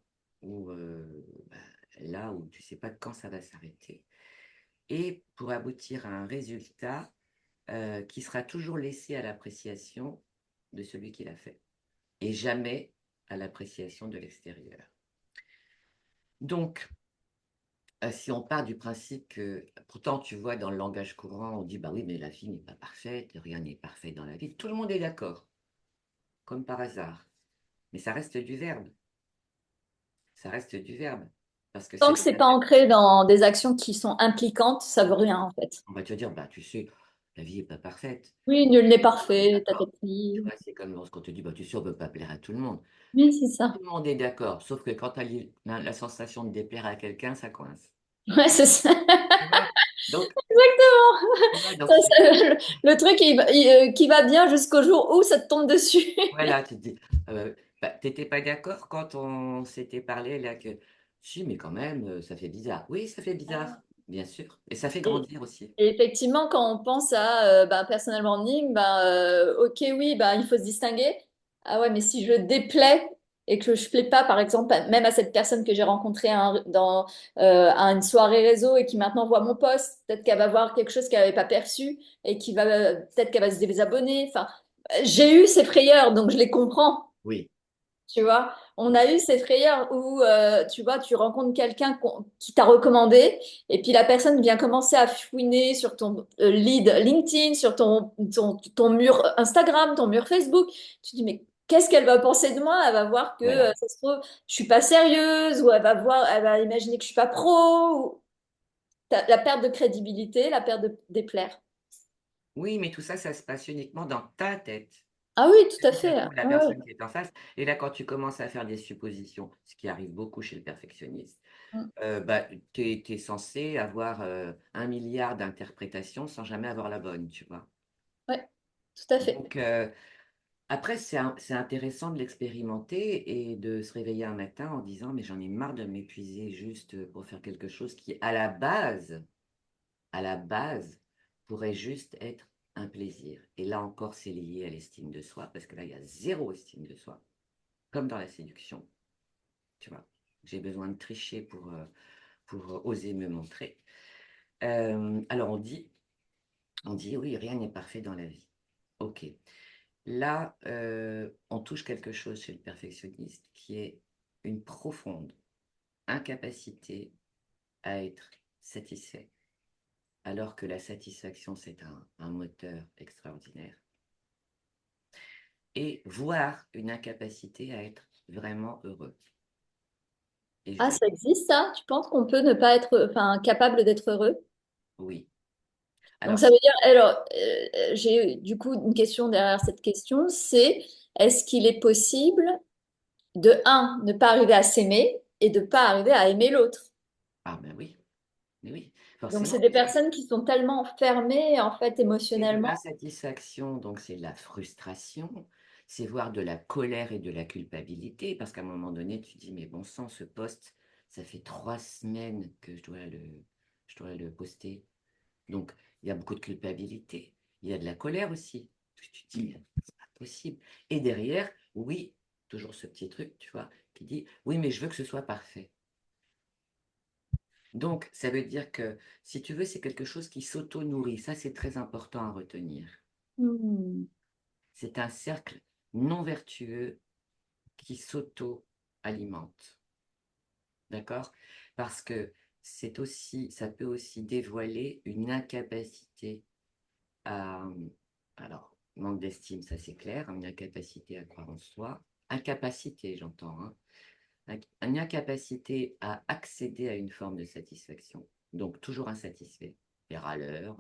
là où tu sais pas quand ça va s'arrêter. Et pour aboutir à un résultat qui sera toujours laissé à l'appréciation de celui qui l'a fait. Et jamais à l'appréciation de l'extérieur. Donc, si on part du principe que, pourtant, tu vois, dans le langage courant, on dit, bah oui, mais la vie n'est pas parfaite, rien n'est parfait dans la vie. Tout le monde est d'accord, comme par hasard. Mais ça reste du verbe. Ça reste du verbe. Parce que Tant c'est que c'est pas ancré dans des actions qui sont impliquantes, ça veut rien en fait. on va te dire, bah tu sais, la vie n'est pas parfaite. Oui, nul n'est On est parfait, d'accord. Tu tatati. vois, c'est comme lorsqu'on te dit, bah tu sais, on ne peut pas plaire à tout le monde. Oui, c'est ça. Tout le monde est d'accord, sauf que quand tu as la sensation de déplaire à quelqu'un, ça coince. Ouais, c'est ça. Tu vois? Donc, tu vois, donc Ça, c'est le truc qui va bien jusqu'au jour où ça te tombe dessus. voilà, tu te dis, bah, t'étais pas d'accord quand on s'était parlé là que, si, mais quand même, ça fait bizarre. Oui, ça fait bizarre, bien sûr. Et ça fait Et, grandir aussi. et effectivement, quand on pense à personal branding, ok, oui, il faut se distinguer. Ah ouais, mais si je déplais et que je plais pas, par exemple, même à cette personne que j'ai rencontrée à une soirée réseau et qui maintenant voit mon post, peut-être qu'elle va voir quelque chose qu'elle n'avait pas perçu et peut-être qu'elle va se désabonner. Enfin, j'ai eu ces frayeurs, donc je les comprends. Oui, Tu vois, on oui, a eu ces frayeurs où, tu vois, tu rencontres quelqu'un qui t'a recommandé, et puis la personne vient commencer à fouiner sur ton lead LinkedIn, sur ton mur Instagram, ton mur Facebook. Tu dis, mais qu'est-ce qu'elle va penser de moi? Elle va voir que, voilà. ça se trouve, je suis pas sérieuse, ou elle va imaginer que je suis pas pro, ou la perte de crédibilité, la perte de déplaire. Oui, mais tout ça, ça se passe uniquement dans ta tête. Ah oui, tout à Si ça se fait. trouve, la Ouais, ouais. personne qui est en face, et là, quand tu commences à faire des suppositions, ce qui arrive beaucoup chez le perfectionniste, Mm. bah, tu es censé avoir 1 milliard d'interprétations sans jamais avoir la bonne, tu vois. Ouais, tout à fait. Donc, après, c'est intéressant de l'expérimenter et de se réveiller un matin en disant, mais j'en ai marre de m'épuiser juste pour faire quelque chose qui, à la base, pourrait juste être un plaisir. Et là encore, c'est lié à l'estime de soi, parce que là, il y a zéro estime de soi, comme dans la séduction, tu vois. J'ai besoin de tricher pour oser me montrer. Alors, on dit, oui, rien n'est parfait dans la vie. OK. Là, on touche quelque chose chez le perfectionniste qui est une profonde incapacité à être satisfait, alors que la satisfaction, c'est un moteur extraordinaire. Et voire une incapacité à être vraiment heureux. Et Ah, ça existe, ça? Tu penses qu'on peut ne pas être, enfin, capable d'être heureux? oui. Donc, Alors, ça veut dire, alors, j'ai du coup une question derrière cette question, c'est est-ce qu'il est possible de, un, ne pas arriver à s'aimer et de pas arriver à aimer l'autre? ah ben oui, mais oui, Donc, forcément, c'est des puisque personnes qui sont tellement fermées, en fait, c'est de émotionnellement. l'insatisfaction, donc c'est de la frustration, c'est voir de la colère et de la culpabilité, parce qu'à un moment donné, tu dis, mais bon sang, ce poste, ça fait 3 semaines que je dois le poster. Donc, il y a beaucoup de culpabilité, il y a de la colère aussi. Tu te dis, c'est pas possible. Et derrière, oui, toujours ce petit truc, tu vois, qui dit, oui, mais je veux que ce soit parfait. Donc, ça veut dire que, si tu veux, c'est quelque chose qui s'auto-nourrit. Ça, c'est très important à retenir. Hmm. C'est un cercle non vertueux qui s'auto-alimente. D'accord? Parce que ça peut aussi dévoiler une incapacité à Alors, manque d'estime, ça c'est clair, une incapacité à croire en soi. Incapacité, j'entends, hein. Une incapacité à accéder à une forme de satisfaction. Donc, toujours insatisfait. Les râleurs,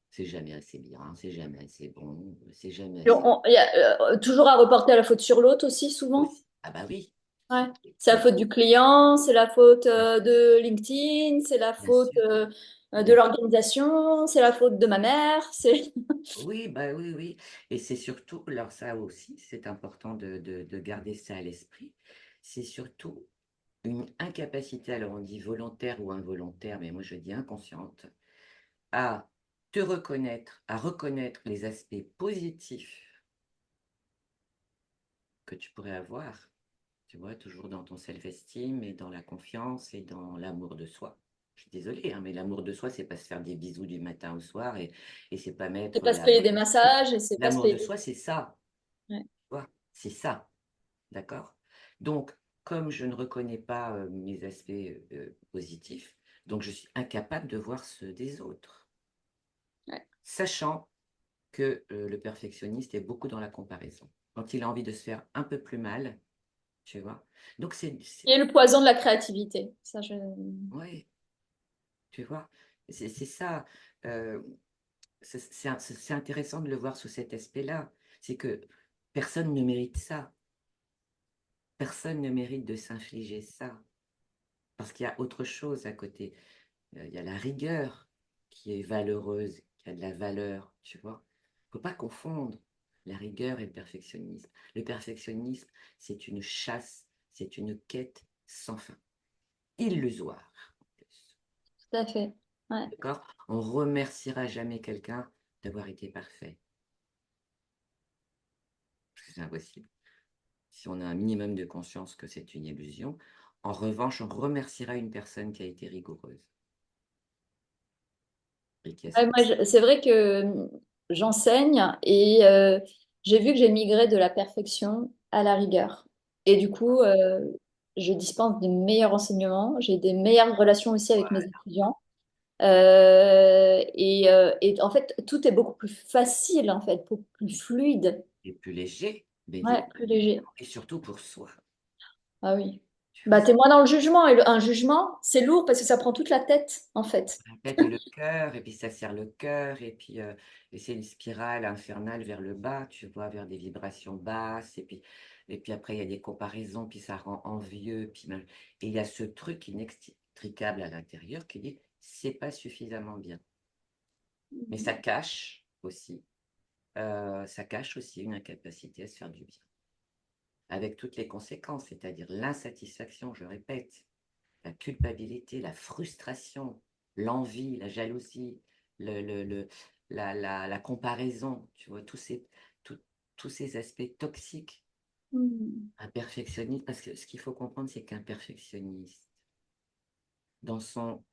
c'est jamais assez bien, c'est jamais assez bon, c'est jamais Et assez il y a, toujours à reporter la faute sur l'autre aussi, souvent. aussi. Ah bah oui, Ouais. C'est la faute du client, c'est la faute de LinkedIn, c'est la bien faute sûr, de bien sûr. l'organisation, c'est la faute de ma mère. C'est... Oui, bah oui, oui. Et c'est surtout, alors ça aussi, c'est important de garder ça à l'esprit, c'est surtout une incapacité, alors on dit volontaire ou involontaire, mais moi je dis inconsciente, à te reconnaître, à reconnaître les aspects positifs que tu pourrais avoir, tu vois, toujours dans ton self-esteem et dans la confiance et dans l'amour de soi. Je suis désolée, hein, mais l'amour de soi, c'est pas se faire des bisous du matin au soir et c'est pas C'est mettre pas se la payer des bonne musique. massages et c'est pas se L'amour de payer. soi, c'est ça, Ouais. tu vois, c'est ça, d'accord? Donc, comme je ne reconnais pas mes aspects positifs, donc je suis incapable de voir ceux des autres, Ouais. sachant que le perfectionniste est beaucoup dans la comparaison. Quand il a envie de se faire un peu plus mal, tu vois. Donc, Et le poison de la créativité. Ça, je... ouais, tu vois, c'est ça. euh, c'est intéressant de le voir sous cet aspect-là. C'est que personne ne mérite ça. Personne ne mérite de s'infliger ça. Parce qu'il y a autre chose à côté. Il y a la rigueur qui est valeureuse, qui a de la valeur, tu vois. Il ne faut pas confondre la rigueur et le perfectionnisme. Le perfectionnisme, c'est une chasse, c'est une quête sans fin, illusoire. En plus. Tout à fait. Ouais. D'accord? On remerciera jamais quelqu'un d'avoir été parfait. Parce que c'est impossible. Si on a un minimum de conscience que c'est une illusion, en revanche, on remerciera une personne qui a été rigoureuse et qui a Ouais, su. moi, c'est vrai que j'enseigne et j'ai vu que j'ai migré de la perfection à la rigueur. Et du coup, je dispense des meilleurs enseignements, j'ai des meilleures relations aussi avec mes étudiants. Et en fait, tout est beaucoup plus facile, en fait, beaucoup plus fluide, Et plus léger, ouais, plus léger. et surtout pour soi. Ah oui. Tu vois, Bah, t'es moins dans le jugement. Et un jugement, c'est lourd parce que ça prend toute la tête, en fait. la tête et le cœur, et puis ça serre le cœur, et c'est une spirale infernale vers le bas, tu vois, vers des vibrations basses, et puis après il y a des comparaisons, puis ça rend envieux, et il y a ce truc inextricable à l'intérieur qui dit c'est pas suffisamment bien. Mais ça cache aussi une incapacité à se faire du bien, avec toutes les conséquences, c'est-à-dire l'insatisfaction, je répète, la culpabilité, la frustration, l'envie, la jalousie, la comparaison, tu vois, tout- tous ces aspects toxiques. Mhm. Un perfectionniste, parce que ce qu'il faut comprendre, c'est qu'un perfectionniste, dans son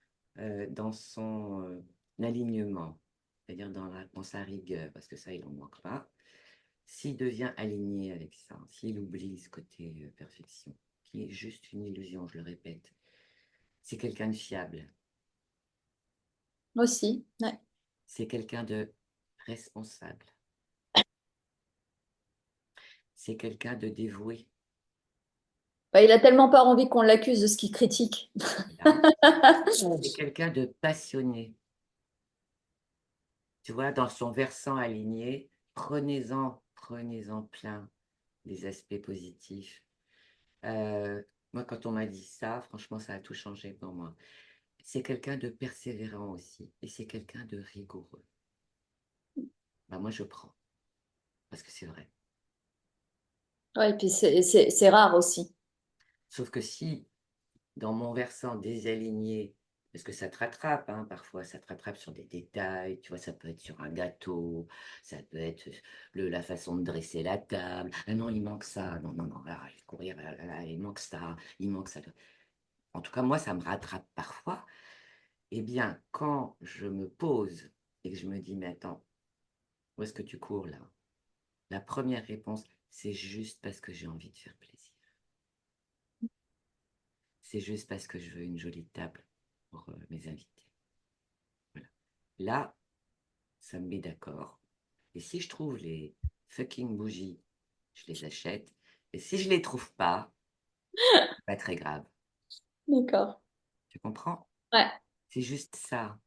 alignement, c'est-à-dire dans sa rigueur, parce que ça, il n'en manque pas, s'il devient aligné avec ça, s'il oublie ce côté perfection, qui est juste une illusion, je le répète, c'est quelqu'un de fiable. Aussi, ouais. C'est quelqu'un de responsable. C'est quelqu'un de dévoué. Bah, il a tellement pas envie qu'on l'accuse de ce qu'il critique. Là. C'est quelqu'un de passionné. Tu vois, dans son versant aligné, prenez-en plein des aspects positifs. Moi, quand on m'a dit ça, franchement, ça a tout changé pour moi. C'est quelqu'un de persévérant aussi. Et c'est quelqu'un de rigoureux. Bah, moi, je prends. Parce que c'est vrai. Ouais, et puis c'est rare aussi. Sauf que si dans mon versant désaligné, parce que ça te rattrape, hein, parfois, ça te rattrape sur des détails, tu vois, ça peut être sur un gâteau, ça peut être la façon de dresser la table. Ah non, il manque ça, non, non, non, là, il faut courir, il manque ça, il manque ça. En tout cas, moi, ça me rattrape parfois. Eh bien, quand je me pose et que je me dis, mais attends, où est-ce que tu cours là? La première réponse, c'est juste parce que j'ai envie de faire plaisir. C'est juste parce que je veux une jolie table pour mes invités. Voilà. Là, ça me met d'accord. Et si je trouve les fucking bougies, je les achète. Et si je les trouve pas, c'est pas très grave. D'accord. Tu comprends? Ouais. C'est juste ça.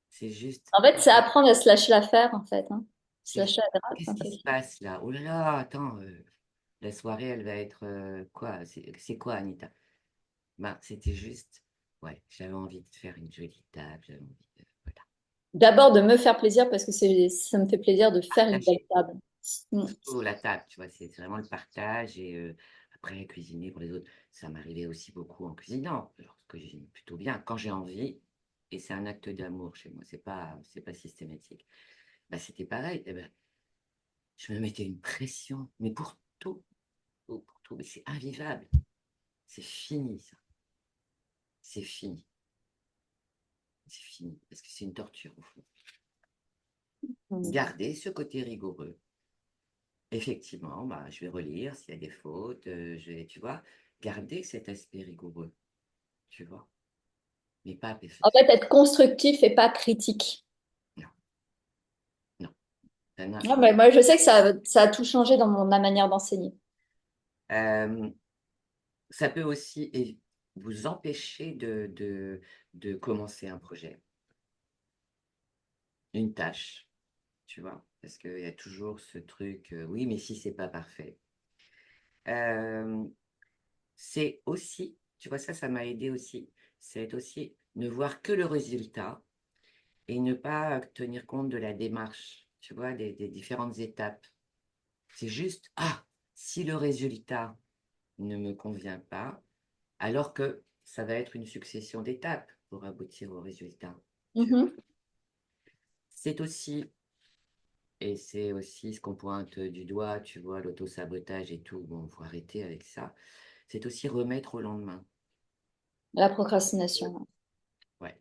C'est juste, En fait, c'est apprendre à se lâcher l'affaire, en fait, hein. Se c'est lâcher juste, la grappe, qu'est-ce hein, qui se quelque chose. passe là? Oh là là, attends, la soirée, elle va être quoi? C'est quoi, Anita? Ben, c'était juste, ouais, j'avais envie de faire une jolie table, j'avais envie de, voilà, D'abord, de me faire plaisir parce que ça me fait plaisir de faire une belle partager. table. Mm. Surtout la table, tu vois, c'est vraiment le partage et après, cuisiner pour les autres. Ça m'arrivait aussi beaucoup en cuisinant, alors que je cuisine plutôt bien quand j'ai envie et c'est un acte d'amour chez moi, c'est pas systématique. Bah, c'était pareil, eh ben, je me mettais une pression, mais pour tout, mais c'est invivable, c'est fini ça, c'est fini, c'est fini, parce que c'est une torture au fond. Mm. Garder ce côté rigoureux. Effectivement, bah, je vais relire s'il y a des fautes, tu vois, garder cet aspect rigoureux, tu vois, mais pas En fait, être constructif et pas critique. non, non, ça n'a- Ouais, mais moi, je sais que ça a tout changé dans ma manière d'enseigner. Euh, ça peut aussi vous empêcher de commencer un projet, une tâche, tu vois, parce qu'il y a toujours ce truc, oui, mais si c'est pas parfait. Euh, c'est aussi, tu vois, ça m'a aidé aussi, c'est aussi ne voir que le résultat et ne pas tenir compte de la démarche, tu vois, des différentes étapes. C'est juste, ah, si le résultat ne me convient pas, alors que ça va être une succession d'étapes pour aboutir au résultat. Tu vois. Mhm. C'est aussi, et c'est aussi ce qu'on pointe du doigt, tu vois, l'auto-sabotage et tout, bon, faut arrêter avec ça. C'est aussi remettre au lendemain. La procrastination. Ouais.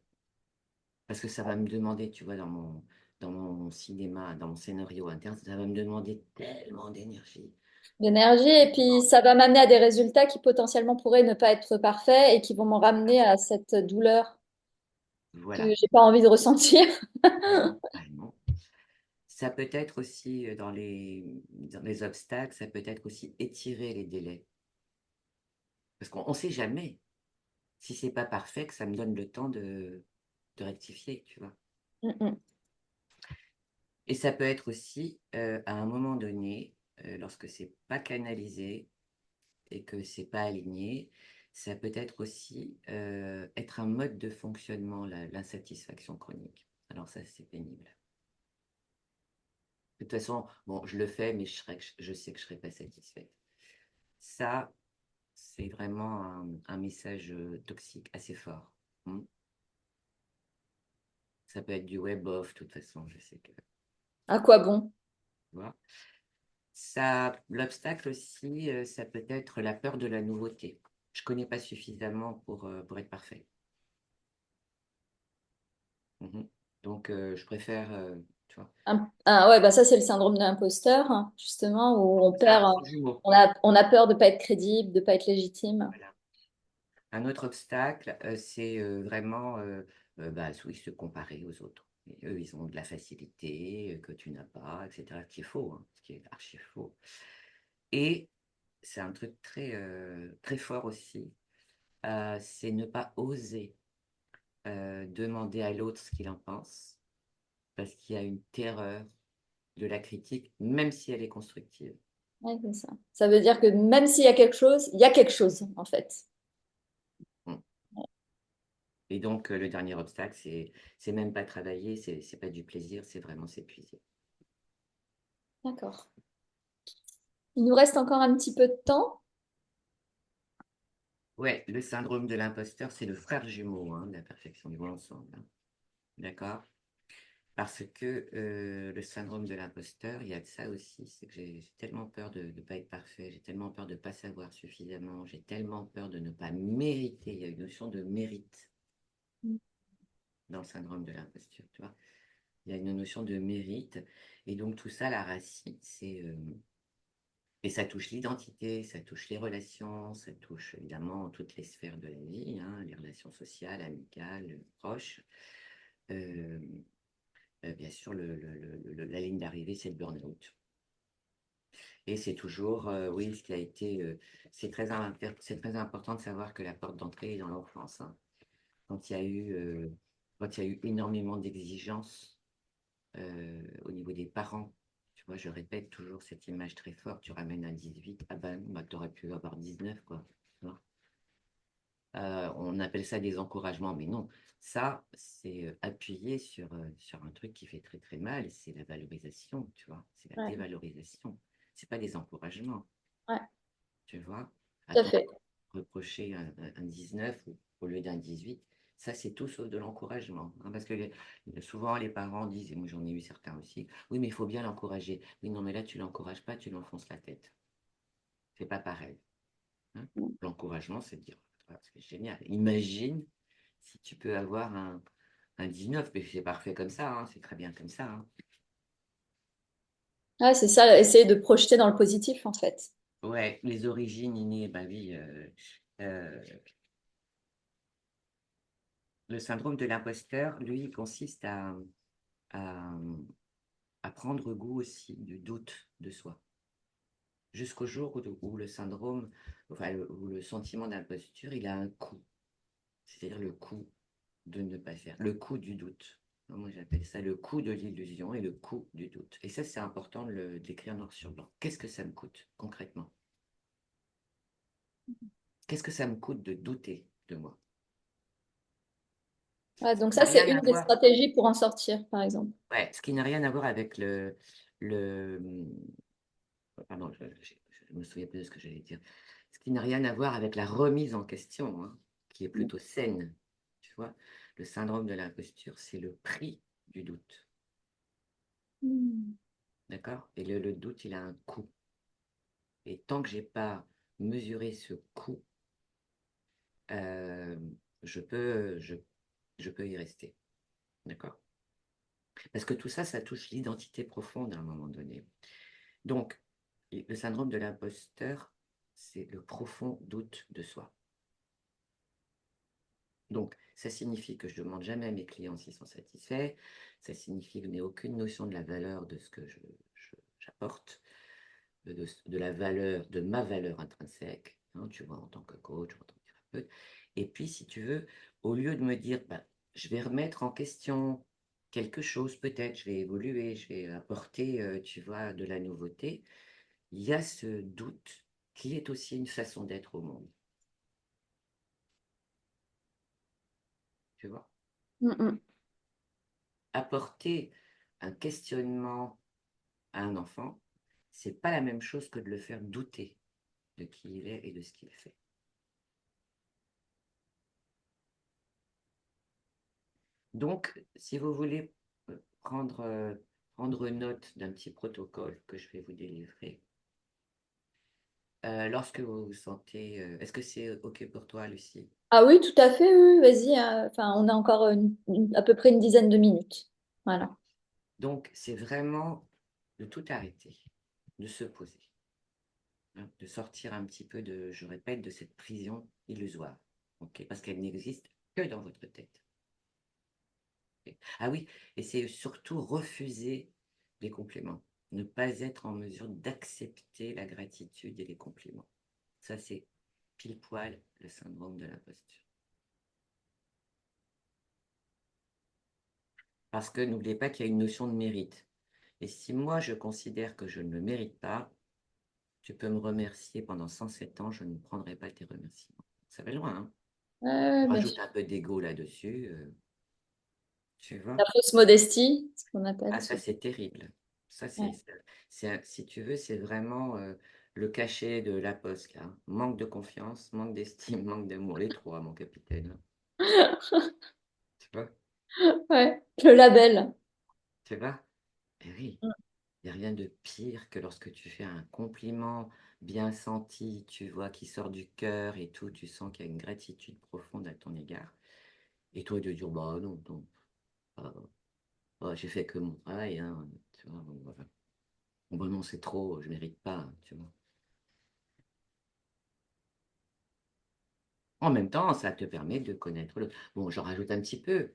Parce que ça va me demander, tu vois, dans mon cinéma, dans mon scénario interne, ça va me demander tellement d'énergie. D'énergie, et puis ça va m'amener à des résultats qui potentiellement pourraient ne pas être parfaits et qui vont me ramener à cette douleur que Voilà. j'ai pas envie de ressentir. Vraiment. Ça peut être aussi dans les obstacles, ça peut être aussi étirer les délais. Parce qu'on ne sait jamais si c'est pas parfait que ça me donne le temps de rectifier, tu vois. Mm, Et ça peut être aussi, à un moment donné, lorsque c'est pas canalisé et que c'est pas aligné, ça peut être aussi être un mode de fonctionnement, l'insatisfaction chronique. Alors ça, c'est pénible. De toute façon, bon, je le fais, mais je sais que je serai pas satisfaite. Ça, c'est vraiment un message toxique assez fort. Hmm. Ça peut être du web off, de toute façon, je sais que. À quoi bon? Tu vois. Ça, l'obstacle aussi, ça peut être la peur de la nouveauté. Je connais pas suffisamment pour être parfait. Mhm. Donc, je préfère, tu vois. Ouais, bah ça, c'est le syndrome de l'imposteur, hein, justement, où on Ça, perd, en jumeaux. on a peur de pas être crédible, de pas être légitime. Voilà. Un autre obstacle, c'est vraiment bah, oui, se comparer aux autres. Et eux, ils ont de la facilité que tu n'as pas, etc. Ce qui est faux, hein, ce qui est archi faux. Et c'est un truc très fort aussi, c'est ne pas oser demander à l'autre ce qu'il en pense, parce qu'il y a une terreur de la critique, même si elle est constructive. Ouais, c'est ça. Ça veut dire que même s'il y a quelque chose, il y a quelque chose, en fait. Mm. Et donc, le dernier obstacle, c'est même pas travailler, c'est pas du plaisir, c'est vraiment s'épuiser. D'accord. Il nous reste encore un petit peu de temps. Ouais, le syndrome de l'imposteur, c'est le frère jumeau hein, de la perfection du bon ensemble. Hein. D'accord? Parce que le syndrome de l'imposteur, il y a de ça aussi, c'est que j'ai tellement peur de ne pas être parfait, j'ai tellement peur de ne pas savoir suffisamment, j'ai tellement peur de ne pas mériter. Il y a une notion de mérite dans le syndrome de l'imposture, tu vois. Il y a une notion de mérite. Et donc tout ça, la racine, c'est... et ça touche l'identité, ça touche les relations, ça touche évidemment toutes les sphères de la vie, hein, les relations sociales, amicales, proches. Euh, bien sûr, la ligne d'arrivée, c'est le burn-out. Et c'est toujours, oui, ce qui a été, c'est très important de savoir que la porte d'entrée est dans l'enfance, hein. Quand il y a eu, euh, quand il y a eu énormément d'exigences au niveau des parents, tu vois, je répète toujours cette image très forte, tu ramènes un 18, ah ben, bah, tu aurais pu avoir 19, quoi. Tu vois. On appelle ça des encouragements, mais non, ça, c'est appuyé sur un truc qui fait très très mal, c'est la valorisation, tu vois, c'est la Ouais, dévalorisation, c'est pas des encouragements, ouais, tu vois. tout à Attends, fait. reprocher un 19 au lieu d'un 18, ça c'est tout sauf de l'encouragement, hein, parce que souvent les parents disent, et moi j'en ai eu certains aussi, oui mais il faut bien l'encourager. Oui non mais là tu l'encourages pas, tu l'enfonces la tête. C'est pas pareil, hein. L'encouragement c'est de dire, ah, c'est génial, imagine si tu peux avoir un 19, mais c'est parfait comme ça, hein, c'est très bien comme ça, hein. Ouais, c'est ça, essayer de projeter dans le positif, en fait. Ouais, les origines innées, bah oui, euh, le syndrome de l'imposteur, lui, consiste à, à prendre goût aussi du doute de soi. Jusqu'au jour où le syndrome, enfin, où le sentiment d'imposture, il a un coût. C'est-à-dire le coût de ne pas faire, le coût du doute. Moi, j'appelle ça le coût de l'illusion et le coût du doute. Et ça, c'est important de l'écrire noir sur blanc. Qu'est-ce que ça me coûte concrètement? Qu'est-ce que ça me coûte de douter de moi? Ouais, donc Ça n'a ça, c'est rien une à des voir. stratégies pour en sortir, par exemple. Ouais, ce qui n'a rien à voir avec le, pardon, je me souviens plus de ce que j'allais dire. Ce qui n'a rien à voir avec la remise en question, hein, qui est plutôt saine. Tu vois, le syndrome de l'imposture, c'est le prix du doute. Mm. D'accord? Et le doute, il a un coût. Et tant que j'ai pas mesuré ce coût, euh, je peux, je, je peux y rester. D'accord? Parce que tout ça, ça touche l'identité profonde à un moment donné. Donc, le syndrome de l'imposteur, c'est le profond doute de soi. Donc, ça signifie que je ne demande jamais à mes clients s'ils sont satisfaits. Ça signifie que je n'ai aucune notion de la valeur de ce que j'apporte, de la valeur, de ma valeur intrinsèque, hein, tu vois, en tant que coach, en tant que thérapeute. Et puis, si tu veux, au lieu de me dire, bah, je vais remettre en question quelque chose, peut-être, je vais évoluer, je vais apporter, tu vois, de la nouveauté, il y a ce doute qui est aussi une façon d'être au monde, tu vois. Mm, mm. Apporter un questionnement à un enfant, c'est pas la même chose que de le faire douter de qui il est et de ce qu'il fait. Donc, si vous voulez prendre, prendre note d'un petit protocole que je vais vous délivrer, lorsque vous vous sentez, est-ce que c'est OK pour toi, Lucie? Ah oui, tout à fait, oui, oui, vas-y. Enfin, on a encore à peu près une dizaine de minutes. Voilà. Donc, c'est vraiment de tout arrêter, de se poser, hein, de sortir un petit peu de, je répète, de cette prison illusoire, ok, parce qu'elle n'existe que dans votre tête. Ok. Ah oui, et c'est surtout refuser les compliments, ne pas être en mesure d'accepter la gratitude et les compliments. Ça, c'est pile poil le syndrome de l'imposture. Parce que n'oubliez pas qu'il y a une notion de mérite. Et si moi, je considère que je ne le mérite pas, tu peux me remercier pendant 107 ans, je ne prendrai pas tes remerciements. Ça va loin, hein? Ouais, bien Rajoute sûr. un peu d'ego là-dessus, tu vois. La fausse modestie, ce qu'on appelle Ah, ça, souvent. c'est terrible. Ça, Ouais. si tu veux, c'est vraiment le cachet de la poste, là, hein. Manque de confiance, manque d'estime, manque d'amour, les trois, mon capitaine, hein. Tu vois? Ouais, le label. Tu vois? Eh oui, il n'y a rien de pire que lorsque tu fais un compliment bien senti, tu vois, qui sort du cœur et tout, tu sens qu'il y a une gratitude profonde à ton égard. Et toi, de dire, bah non, non, j'ai fait que mon travail, hein, tu vois, bon, voilà. Bon, non, c'est trop, je mérite pas, hein, tu vois. En même temps, ça te permet de connaître l'autre. Bon, j'en rajoute un petit peu.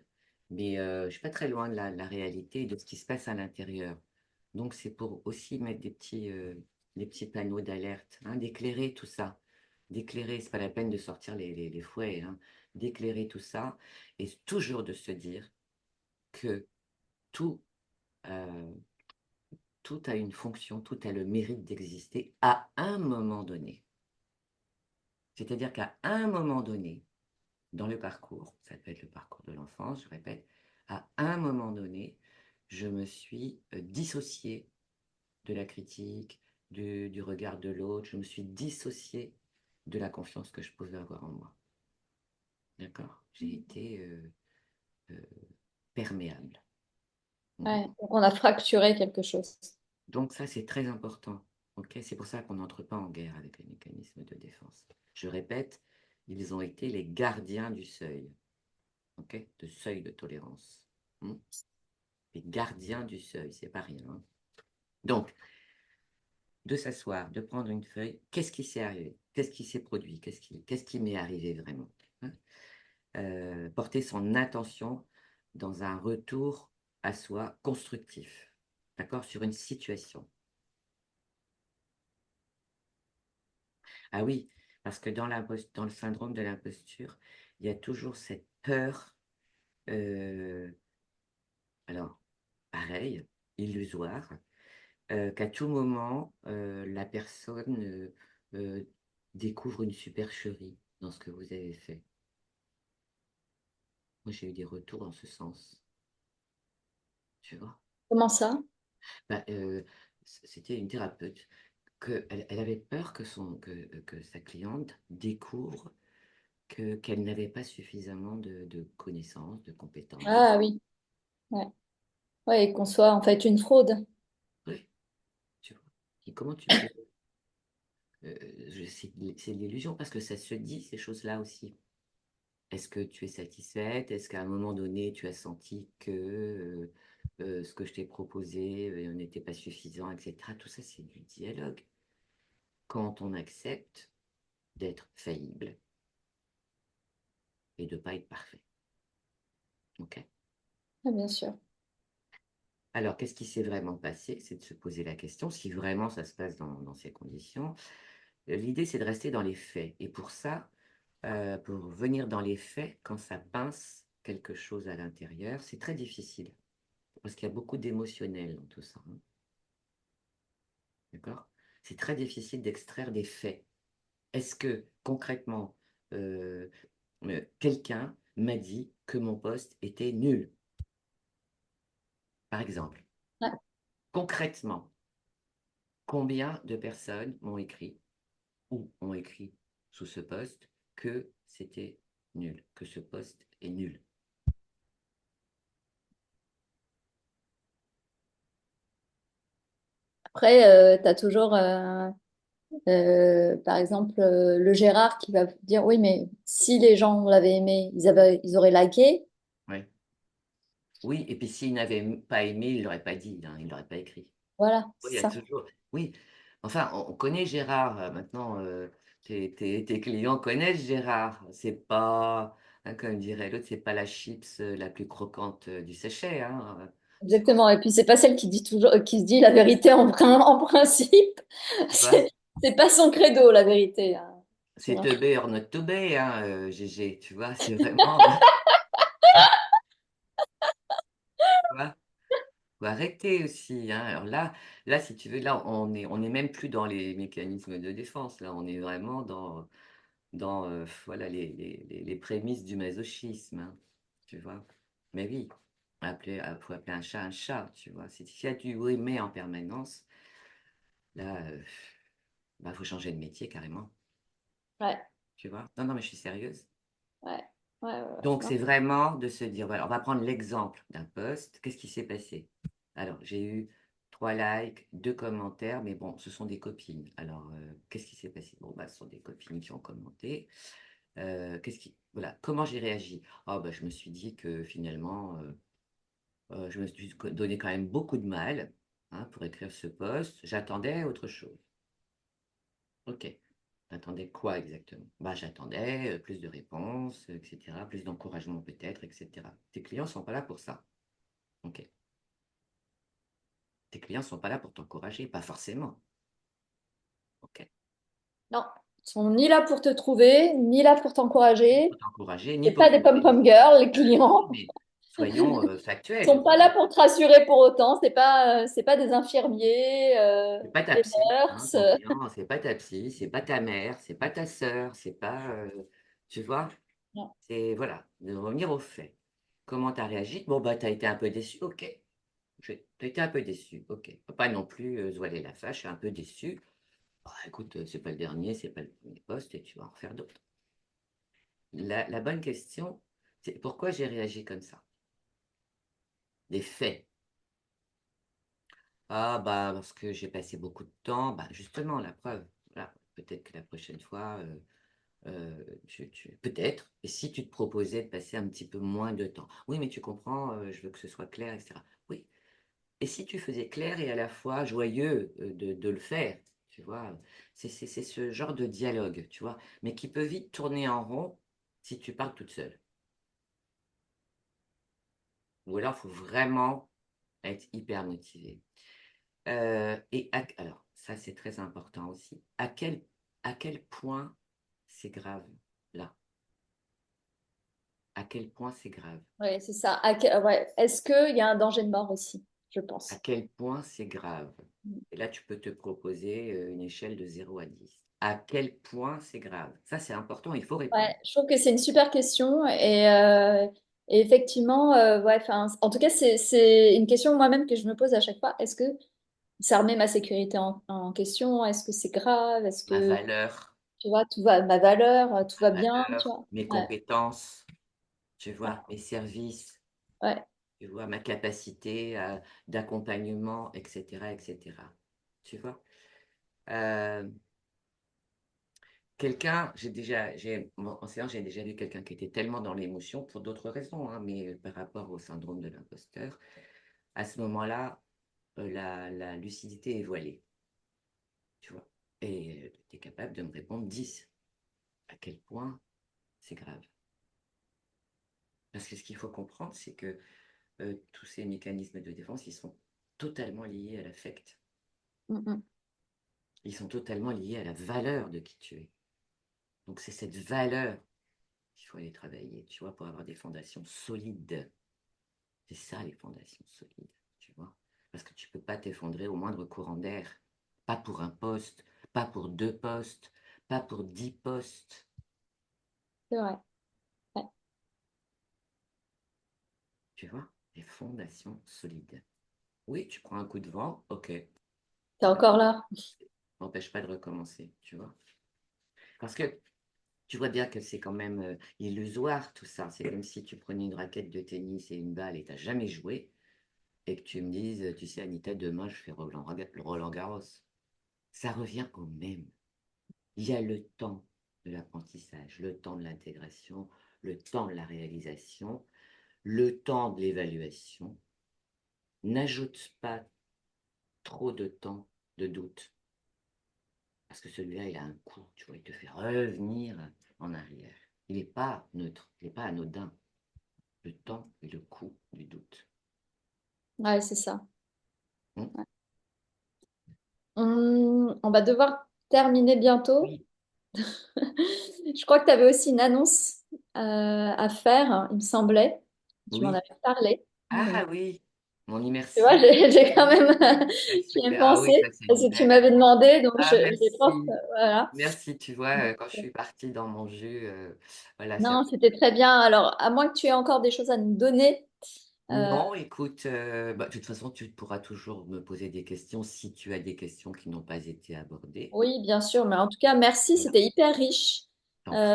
mais je ne suis pas très loin de la réalité et de ce qui se passe à l'intérieur. Donc, c'est pour aussi mettre des petits panneaux d'alerte, hein, d'éclairer tout ça. D'éclairer, c'est pas la peine de sortir les fouets, hein, d'éclairer tout ça et toujours de se dire que tout, euh, tout a une fonction, tout a le mérite d'exister à un moment donné. C'est-à-dire qu'à un moment donné, dans le parcours, ça peut être le parcours de l'enfance, je répète, à un moment donné, je me suis dissociée de la critique, du regard de l'autre, je me suis dissociée de la confiance que je pouvais avoir en moi. D'accord? J'ai été euh, perméable. Mhm. Ouais, donc on a fracturé quelque chose. Donc ça, c'est très important. Ok, c'est pour ça qu'on n'entre pas en guerre avec les mécanismes de défense. Je répète, ils ont été les gardiens du seuil, ok, de seuil de tolérance. Hmm. Les gardiens du seuil, c'est pas rien, hein. Donc, de s'asseoir, de prendre une feuille, qu'est-ce qui s'est arrivé? Qu'est-ce qui s'est produit? Qu'est-ce qui m'est arrivé vraiment? Hein. Porter son attention dans un retour à soi constructif, d'accord, sur une situation. Ah oui, parce que dans le syndrome de l'imposture, il y a toujours cette peur, euh, alors, pareil, illusoire, qu'à tout moment, la personne découvre une supercherie dans ce que vous avez fait. Moi, j'ai eu des retours dans ce sens, tu vois. Comment ça? Bah, c'était une thérapeute elle avait peur que sa cliente découvre qu'elle n'avait pas suffisamment de connaissances, de compétences. Ah oui, ouais. Ouais, et qu'on soit en fait une fraude. Oui, tu vois. Et comment tu peux... c'est de l'illusion parce que ça se dit, ces choses-là aussi. Est-ce que tu es satisfaite? Est-ce qu'à un moment donné, tu as senti que ce que je t'ai proposé n'était pas suffisant, etc. Tout ça, c'est du dialogue. Quand on accepte d'être faillible et de ne pas être parfait. OK? Ah, bien sûr. Alors, qu'est-ce qui s'est vraiment passé? C'est de se poser la question, si vraiment ça se passe dans ces conditions. L'idée, c'est de rester dans les faits. Et pour ça, pour venir dans les faits, quand ça pince quelque chose à l'intérieur, c'est très difficile. Parce qu'il y a beaucoup d'émotionnel dans tout ça, hein. D'accord? C'est très difficile d'extraire des faits. Est-ce que, concrètement, euh, quelqu'un m'a dit que mon poste était nul, par exemple? Ouais, Concrètement, combien de personnes m'ont écrit ou ont écrit sous ce poste que c'était nul, que ce poste est nul? après, tu as toujours, par exemple, le Gérard qui va dire, oui, mais si les gens l'avaient aimé, ils auraient liké. Ouais. Oui, et puis s'il n'avait pas aimé, il ne l'aurait pas dit, hein, il ne l'aurait pas écrit. Voilà, Oui, il y c'est a ça. toujours. Oui, enfin, on connaît Gérard maintenant. Tes clients connaissent Gérard. C'est pas, hein, comme dirait l'autre, c'est pas la chips la plus croquante du sachet, hein. Exactement. Et puis, c'est pas celle qui dit toujours, qui se dit la vérité en principe. Tu vois, C'est pas son credo, la vérité, hein. C'est c'est bien. to be or not to be, hein, GG. Tu vois, c'est vraiment. Tu vois, faut arrêter aussi, hein. Alors là, si tu veux, là, on est même plus dans les mécanismes de défense. Là, on est vraiment dans voilà, les prémices du masochisme, hein, tu vois. Mais oui, faut appeler un chat, tu vois. Si y a du oui, mais en permanence, là, bah, faut changer de métier carrément, Ouais, tu vois. Non, non, mais je suis sérieuse. ouais, ouais, ouais. Donc, Non. c'est vraiment de se dire, voilà, on va prendre l'exemple d'un post. Qu'est-ce qui s'est passé? Alors, j'ai eu 3 likes, 2 commentaires, mais bon, ce sont des copines. Alors, qu'est-ce qui s'est passé? Bon, bah, ce sont des copines qui ont commenté. Voilà, comment j'ai réagi? Ah, bah, je me suis dit que finalement, je me suis donné quand même beaucoup de mal, hein, pour écrire ce post. J'attendais autre chose. OK. T'attendais quoi exactement? Bah, j'attendais plus de réponses, etc., plus d'encouragement peut-être, etc. Tes clients sont pas là pour ça. Ok. Tes clients sont pas là pour t'encourager, pas forcément. Ok. Non, ils sont ni là pour te trouver, ni là pour Ni t'encourager. pour t'encourager, ni C'est pour pas te des donner pom-pom des... girls, les Non, clients. mais soyons Ils factuels. sont pas là pour te rassurer pour autant. C'est pas des infirmiers, C'est pas ta des psy, hein, nurses. ton client, c'est pas ta psy, c'est pas ta mère, c'est pas ta sœur, c'est pas, tu vois, Non. c'est voilà, de revenir aux faits. Comment tu as réagi? Bon, bah, tu as été un peu déçu, ok. Tu as été un peu déçu, ok. Faut pas non plus se voiler la face, je suis un peu déçu. Bah, écoute, c'est pas le dernier, c'est pas le premier poste et tu vas en refaire d'autres. La bonne question, c'est pourquoi j'ai réagi comme ça? Des faits. Ah, bah, parce que j'ai passé beaucoup de temps, bah, justement, la preuve. Voilà. Peut-être que la prochaine fois, peut-être, et si tu te proposais de passer un petit peu moins de temps. Oui, mais tu comprends, je veux que ce soit clair, etc. Oui. Et si tu faisais clair et à la fois joyeux de le faire, tu vois, c'est ce genre de dialogue, tu vois, mais qui peut vite tourner en rond si tu parles toute seule. Ou alors, il faut vraiment être hyper motivé. Alors, ça c'est très important aussi. À quel point c'est grave là? À quel point c'est grave? Ouais, c'est ça. Ouais. Est-ce qu'il y a un danger de mort aussi? Je À pense. quel point c'est grave? Et là, tu peux te proposer une échelle de 0 à 10. À quel point c'est grave? Ça, c'est important, il faut répondre. Ouais, je trouve que c'est une super question et effectivement, ouais, enfin, en tout cas, c'est une question moi-même que je me pose à chaque fois. Est-ce que ça remet ma sécurité en question? Est-ce que c'est grave? Est-ce Ma que, valeur, tu vois, tout va, ma valeur, tout va ma bien, tu valeur, vois? mes Ouais, compétences, tu ouais, vois, mes services, ouais, tu vois, ma capacité d'accompagnement, etc., etc. Tu vois? Euh, en séance, j'ai déjà vu quelqu'un qui était tellement dans l'émotion pour d'autres raisons, hein, mais par rapport au syndrome de l'imposteur, à ce moment-là, la lucidité est voilée, tu vois. Et tu es capable de me répondre 10. À quel point c'est grave? Parce que ce qu'il faut comprendre, c'est que tous ces mécanismes de défense, ils sont totalement liés à l'affect. mm, mm. Ils sont totalement liés à la valeur de qui tu es. Donc c'est cette valeur qu'il faut aller travailler, tu vois, pour avoir des fondations solides. C'est ça les fondations solides, tu vois. Parce que tu ne peux pas t'effondrer au moindre courant d'air. Pas pour un poste, pas pour deux postes, pas pour 10 postes, C'est vrai. Ouais. tu vois. Des fondations solides. Oui, tu prends un coup de vent, ok. T'es Bah, encore là. n'empêche pas de recommencer, tu vois. Parce que tu vois bien que c'est quand même illusoire tout ça. C'est comme si tu prenais une raquette de tennis et une balle et tu n'as jamais joué et que tu me dises, tu sais, Anita, demain je fais Roland Garros. Ça revient au même. Il y a le temps de l'apprentissage, le temps de l'intégration, le temps de la réalisation, le temps de l'évaluation. N'ajoute pas trop de temps de doute, parce que celui-là, il a un coût, tu vois, il te fait revenir en arrière. Il n'est pas neutre, il n'est pas anodin. Le temps et le coût du doute. Ouais, c'est ça. Hmm. Ouais. On va devoir terminer bientôt. Oui, Je crois que tu avais aussi une annonce à faire, il me semblait. Tu m'en oui. avais parlé. Donc, Ah oui, mon tu vois, merci. j'ai quand même Ah, j'y ai super. Ah pensé oui, ça c'est parce une que tu belle m'avais annonce. demandé, donc Ah, j'ai pensé, merci. voilà. Merci, tu vois, quand je suis partie dans mon jus, voilà, ça. Non, c'était très bien. Alors, à moins que tu aies encore des choses à nous donner. euh, Non, écoute, bah, de toute façon, tu pourras toujours me poser des questions si tu as des questions qui n'ont pas été abordées. oui, bien sûr, mais en tout cas, merci, Voilà, c'était hyper riche, tant pis.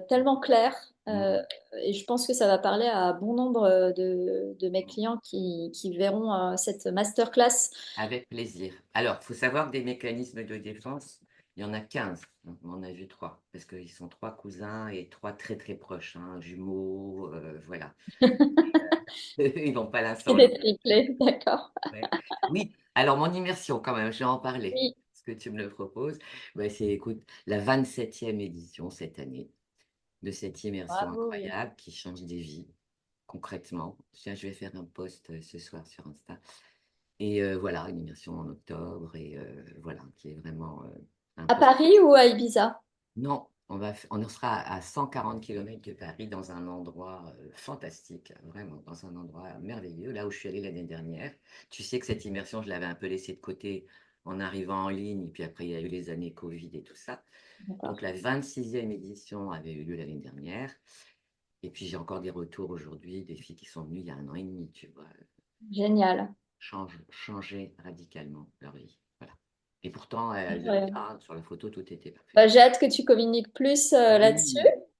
tellement clair. Hmm. Et je pense que ça va parler à bon nombre de mes clients qui verront cette masterclass. Avec plaisir. Alors, il faut savoir que des mécanismes de défense, il y en a 15. On en a vu trois, parce qu'ils sont trois cousins et trois très très proches, hein, jumeaux, voilà. Ils vont pas l'un Et sans des l'autre. triplés, d'accord. Ouais. Oui, alors mon immersion quand même, je vais en parler. Oui, que tu me le proposes. Ouais, c'est, écoute, la 27e édition cette année de cette immersion Bravo. incroyable qui change des vies, concrètement. Tiens, je vais faire un post ce soir sur Insta. Et voilà, une immersion en octobre, et voilà, qui est vraiment À important. Paris ou à Ibiza? Non, on en sera à 140 km de Paris, dans un endroit fantastique, vraiment, dans un endroit merveilleux, là où je suis allée l'année dernière. Tu sais que cette immersion, je l'avais un peu laissée de côté en arrivant en ligne, et puis après, il y a eu les années Covid et tout ça. D'accord. Donc la 26e édition avait eu lieu l'année dernière. Et puis j'ai encore des retours aujourd'hui, des filles qui sont venues il y a 1 an et demi, tu vois, Génial. changer radicalement leur vie. Voilà. Et pourtant, elles avaient dit, Incroyable. ah, sur la photo, tout était parfait. Bah, j'ai hâte que tu communiques plus là-dessus,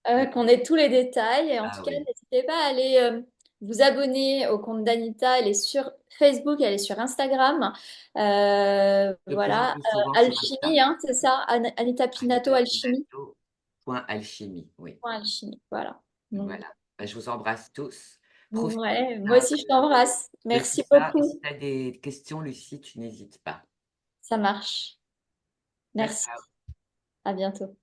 Oui, oui. qu'on ait tous les détails. Et en tout Ah cas, oui. n'hésitez pas à aller vous abonner au compte d'Anita. Elle est sur Facebook, elle est sur Instagram. De plus en Voilà. plus souvent sur Insta. Alchimie, hein, c'est ça? Anita Pinato, Alchimie. Anitapinato.alchimie, oui. Point Alchimie, voilà. Donc, Voilà. Ben, je vous embrasse tous. Profitez ouais, moi bien aussi, je t'embrasse. de tout Merci ça. Et si beaucoup. tu as des questions, Lucie, tu n'hésites pas. Ça marche. Ciao, Merci. ciao. À bientôt.